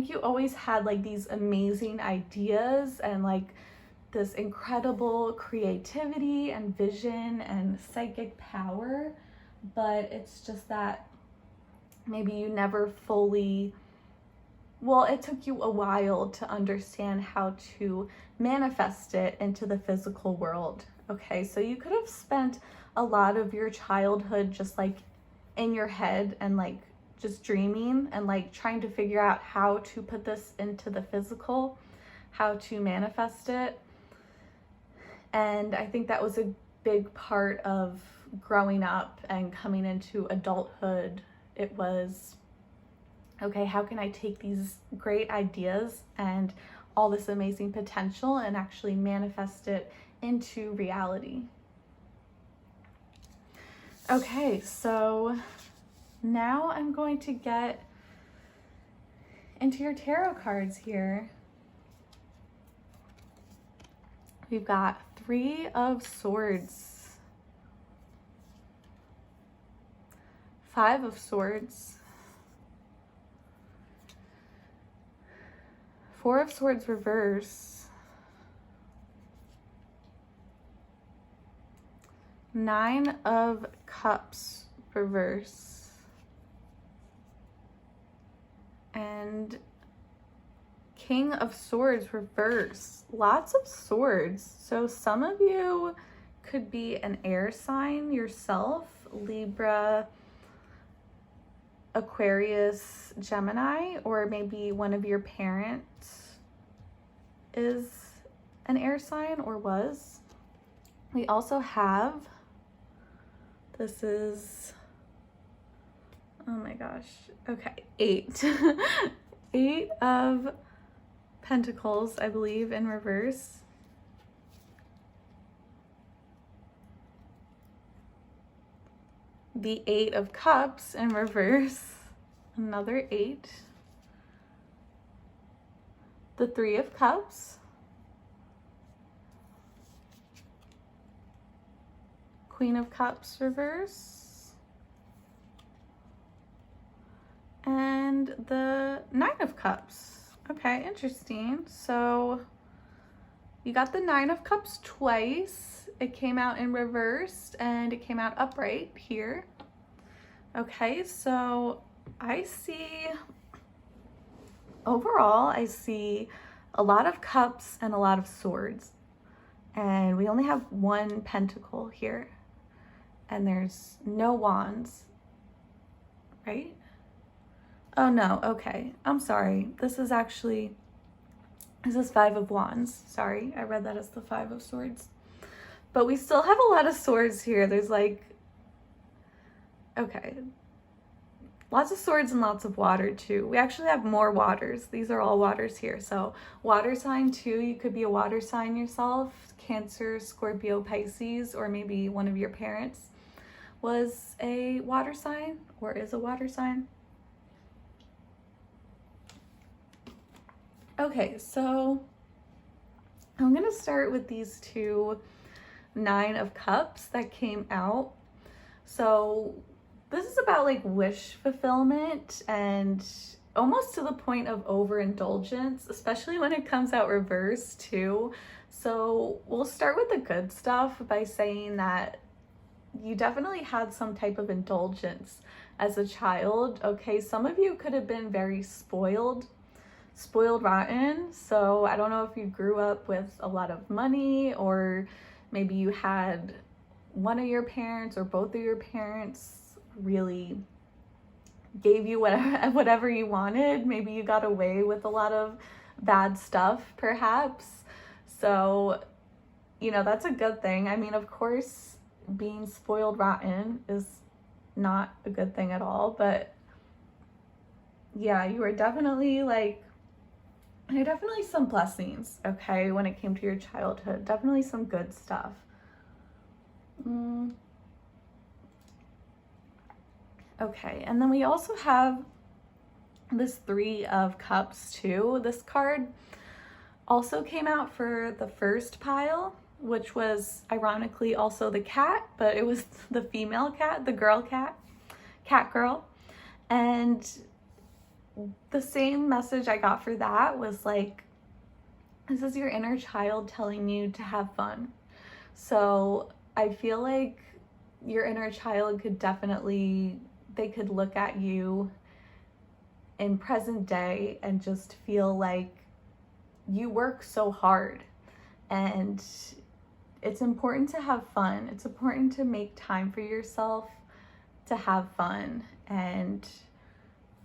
you always had like these amazing ideas and like this incredible creativity and vision and psychic power, but it's just that maybe you never fully, it took you a while to understand how to manifest it into the physical world. Okay, so you could have spent a lot of your childhood just like in your head and like just dreaming and like trying to figure out how to put this into the physical, how to manifest it. And I think that was a big part of growing up and coming into adulthood. It was, okay, how can I take these great ideas and all this amazing potential and actually manifest it into reality? Okay, so now I'm going to get into your tarot cards here. We've got 3 of Swords, 5 of Swords, 4 of Swords reverse, 9 of Cups reverse, and King of Swords reverse. Lots of swords. So some of you could be an air sign yourself, Libra, Aquarius, Gemini, or maybe one of your parents is an air sign or was. We also have, this is, oh my gosh, okay, 8. 8 of Pentacles, I believe, in reverse. the Eight of Cups in reverse, another 8, the Three of Cups, Queen of Cups reverse, and the Nine of Cups. Okay, interesting. So you got the Nine of Cups twice. It came out in reverse and it came out upright here. Okay, so I see, overall, I see a lot of cups and a lot of swords. And we only have one pentacle here. And there's no wands, right? Oh no, okay, I'm sorry. This is 5 of wands. Sorry, I read that as the 5 of swords. But we still have a lot of swords here. There's like, okay, lots of swords and lots of water too. We actually have more waters. These are all waters here. So water sign too, you could be a water sign yourself. Cancer, Scorpio, Pisces, or maybe one of your parents was a water sign or is a water sign. Okay, so I'm gonna start with these two Nine of Cups that came out. So this is about like wish fulfillment and almost to the point of overindulgence, especially when it comes out reverse too. So we'll start with the good stuff by saying that you definitely had some type of indulgence as a child. Okay, some of you could have been very spoiled rotten. So I don't know if you grew up with a lot of money, or maybe you had one of your parents or both of your parents really gave you whatever you wanted. Maybe you got away with a lot of bad stuff, perhaps. So, you know, that's a good thing. I mean, of course, being spoiled rotten is not a good thing at all, but yeah, you were definitely like, there are definitely some blessings, okay, when it came to your childhood. Definitely some good stuff. Okay, and then we also have this Three of Cups too. This card also came out for the first pile, which was ironically also the cat, but it was the female cat, the girl cat, cat girl. And the same message I got for that was like, this is your inner child telling you to have fun. So I feel like your inner child could definitely, they could look at you in present day and just feel like you work so hard, and it's important to have fun. It's important to make time for yourself to have fun, and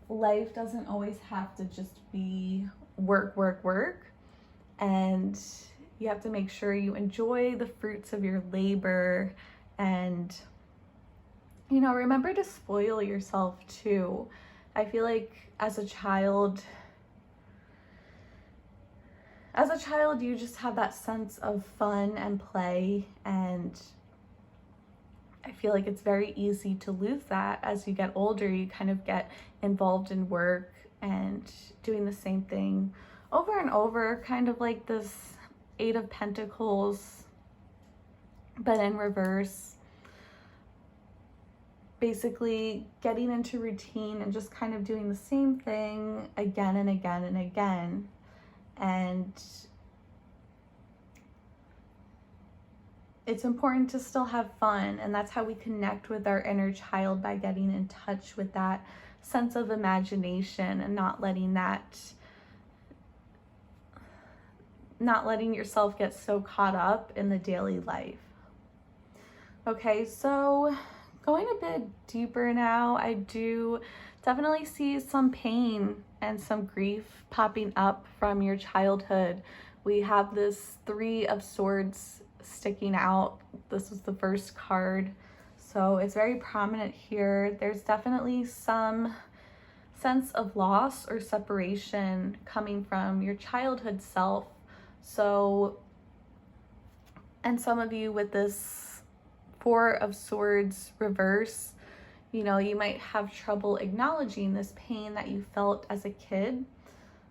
life doesn't always have to just be work, and you have to make sure you enjoy the fruits of your labor, and, you know, remember to spoil yourself too. I feel like as a child, you just have that sense of fun and play, and I feel like it's very easy to lose that as you get older. You kind of get involved in work and doing the same thing over and over, kind of like this Eight of Pentacles, but in reverse. Basically getting into routine and just kind of doing the same thing again and again and again. And it's important to still have fun, and that's how we connect with our inner child, by getting in touch with that sense of imagination and not letting yourself get so caught up in the daily life. Okay, so going a bit deeper now, I do definitely see some pain and some grief popping up from your childhood. We have this Three of Swords sticking out. This was the first card, so it's very prominent here. There's definitely some sense of loss or separation coming from your childhood self. So, and some of you with this Four of Swords reverse, You might have trouble acknowledging this pain that you felt as a kid.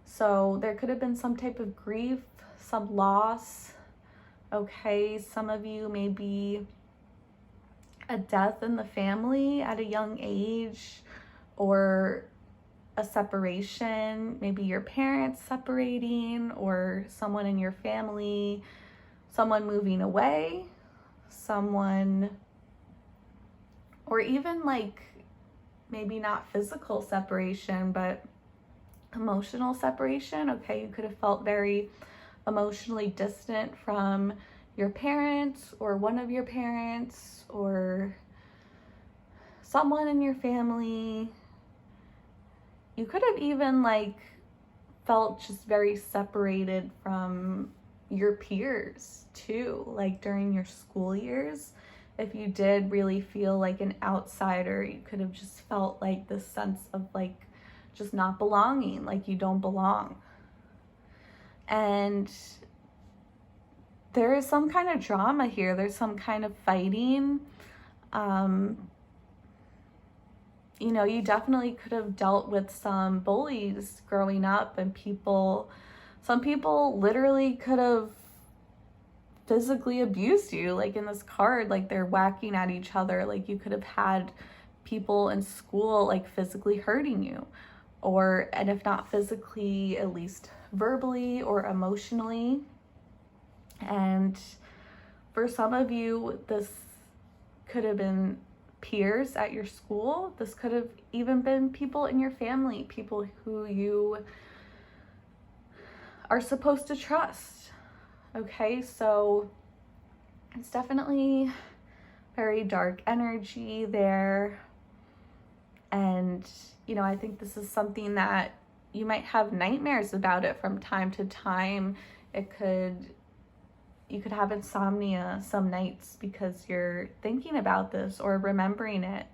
So there could have been some type of grief, some loss. Okay, some of you may be a death in the family at a young age, or a separation, maybe your parents separating, or someone in your family, someone moving away, someone, or even like maybe not physical separation, but emotional separation. Okay, you could have felt very emotionally distant from your parents, or one of your parents, or someone in your family. You could have even like felt just very separated from your peers too, like during your school years. If you did really feel like an outsider, you could have just felt like this sense of like just not belonging, like you don't belong. And there is some kind of drama here. There's some kind of fighting. You definitely could have dealt with some bullies growing up, and some people literally could have physically abused you. Like in this card, like they're whacking at each other. Like you could have had people in school like physically hurting you, and if not physically, at least verbally or emotionally. And for some of you, this could have been peers at your school. This could have even been people in your family, people who you are supposed to trust. Okay, so it's definitely very dark energy there. And, I think this is something that you might have nightmares about it from time to time. You could have insomnia some nights because you're thinking about this or remembering it.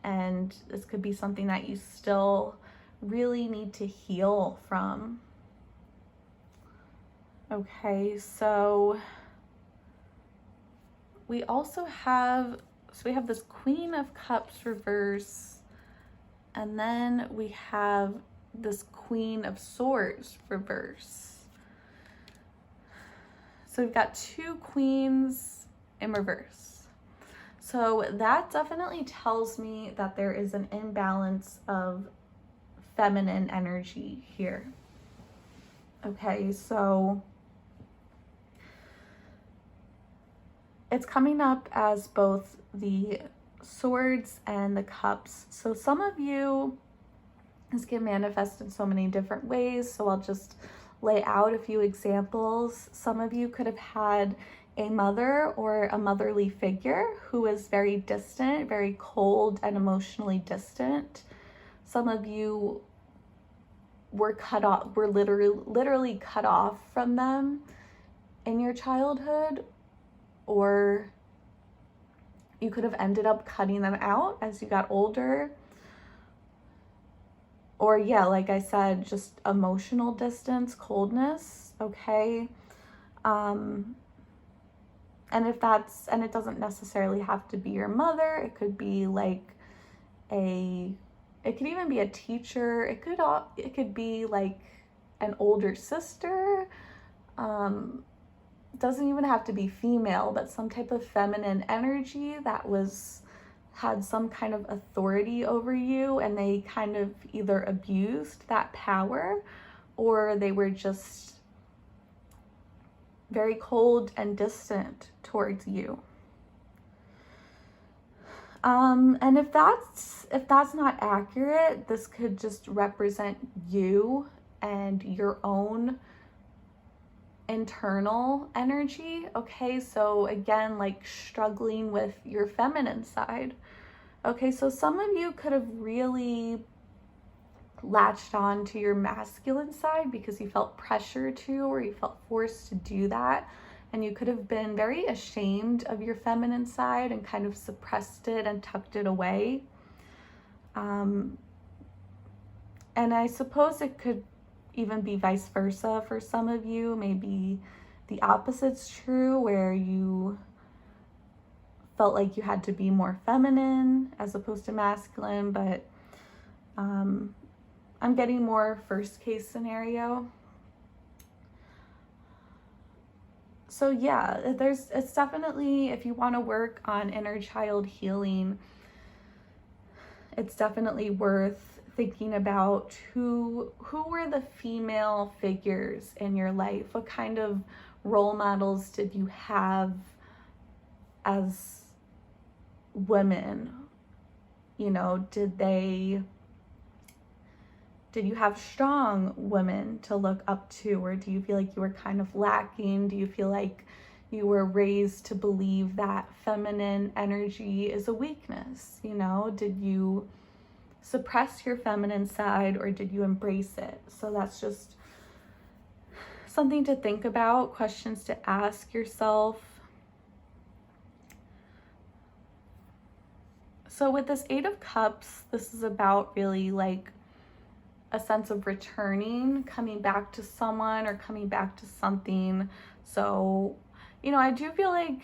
And this could be something that you still really need to heal from. Okay, so we have this Queen of Cups reverse, and then we have this Queen of Swords reverse. So we've got two queens in reverse. So that definitely tells me that there is an imbalance of feminine energy here. Okay, so it's coming up as both the swords and the cups. So some of you, this can manifest in so many different ways, so I'll just lay out a few examples. Some of you could have had a mother or a motherly figure who is very distant, very cold and emotionally distant. Some of you were literally cut off from them in your childhood, or you could have ended up cutting them out as you got older. Or yeah, like I said, just emotional distance, coldness, okay? And it doesn't necessarily have to be your mother. It could be like it could even be a teacher. It could be like an older sister. Doesn't even have to be female, but some type of feminine energy that had some kind of authority over you, and they kind of either abused that power, or they were just very cold and distant towards you. And if that's not accurate, this could just represent you and your own internal energy. Okay, so again, like struggling with your feminine side. Okay, so some of you could have really latched on to your masculine side because you felt pressure to, or you felt forced to do that, and you could have been very ashamed of your feminine side and kind of suppressed it and tucked it away. And I suppose it could even be vice versa for some of you. Maybe the opposite's true, where you felt like you had to be more feminine as opposed to masculine, but I'm getting more first case scenario. So yeah, it's definitely, if you want to work on inner child healing, it's definitely worth thinking about who were the female figures in your life? What kind of role models did you have as women? You know, did you have strong women to look up to, or do you feel like you were kind of lacking? Do you feel like you were raised to believe that feminine energy is a weakness? You know, did you suppress your feminine side or did you embrace it? So that's just something to think about, questions to ask yourself. So with this Eight of Cups, this is about really like a sense of returning, coming back to someone or coming back to something. So, you know, I do feel like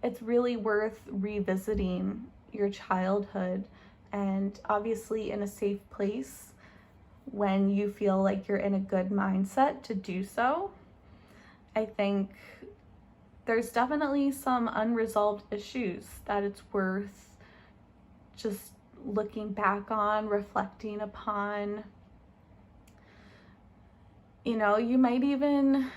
it's really worth revisiting your childhood, and obviously in a safe place when you feel like you're in a good mindset to do so. I think there's definitely some unresolved issues that it's worth just looking back on, reflecting upon. You know, you might even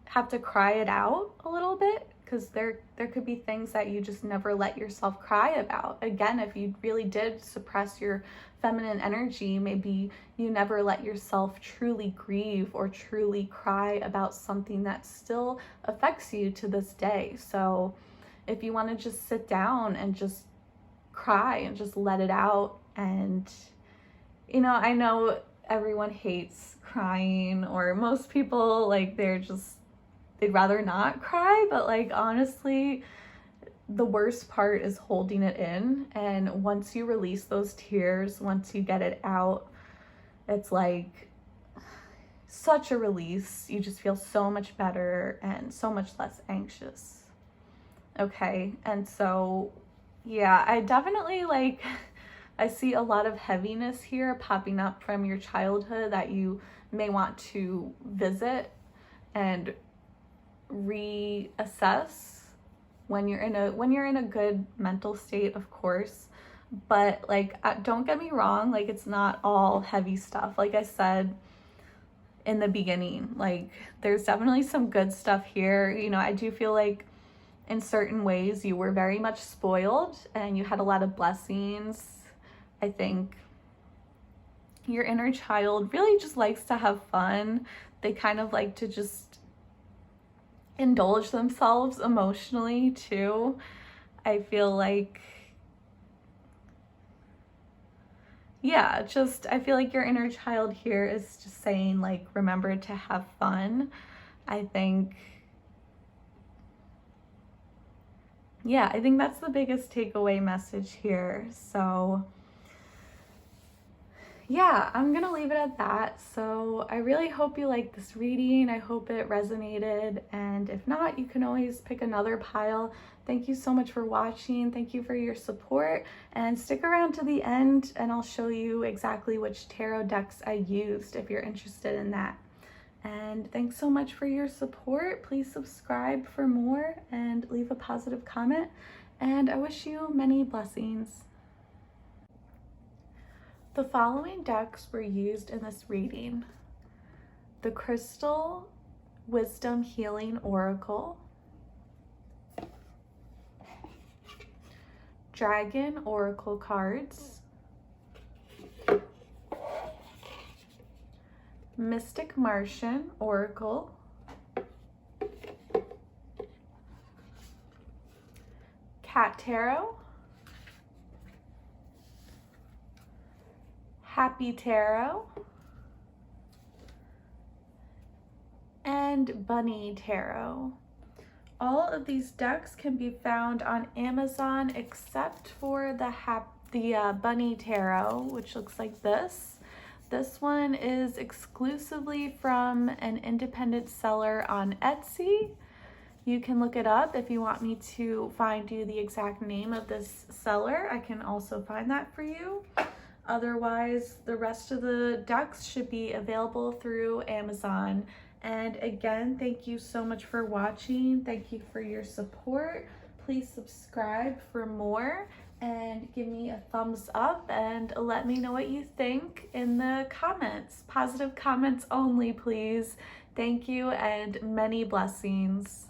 have to cry it out a little bit, because there could be things that you just never let yourself cry about. Again, if you really did suppress your feminine energy, maybe you never let yourself truly grieve or truly cry about something that still affects you to this day. So if you want to just sit down and just cry and just let it out, and you know, I know everyone hates crying, or most people, like, they'd rather not cry, but like honestly, the worst part is holding it in. And once you release those tears, once you get it out, it's like such a release. You just feel so much better and so much less anxious. Okay, and so yeah, I definitely I see a lot of heaviness here popping up from your childhood that you may want to visit and reassess when you're in a good mental state, of course. But like, don't get me wrong, like, it's not all heavy stuff. Like I said in the beginning, like, there's definitely some good stuff here. You know, I do feel like in certain ways you were very much spoiled and you had a lot of blessings. I think your inner child really just likes to have fun. They kind of like to just indulge themselves emotionally too. I feel like, yeah, just, I feel like your inner child here is just saying, like, remember to have fun. I think, yeah, I think that's the biggest takeaway message here. So yeah, I'm gonna leave it at that. So I really hope you liked this reading. I hope it resonated, and if not, you can always pick another pile. Thank you so much for watching. Thank you for your support, and stick around to the end and I'll show you exactly which tarot decks I used if you're interested in that. And thanks so much for your support. Please subscribe for more and leave a positive comment, and I wish you many blessings. The following decks were used in this reading: the Crystal Wisdom Healing Oracle, Dragon Oracle cards, Mystic Martian Oracle, Cat Tarot, Happy Tarot, and Bunny Tarot. All of these decks can be found on Amazon except for the Bunny Tarot, which looks like this. This one is exclusively from an independent seller on Etsy, You can look it up if you want me to find you the exact name of this seller. I can also find that for you. Otherwise, the rest of the ducks should be available through Amazon. And again, thank you so much for watching. Thank you for your support. Please subscribe for more and give me a thumbs up and let me know what you think in the comments. Positive comments only, please. Thank you and many blessings.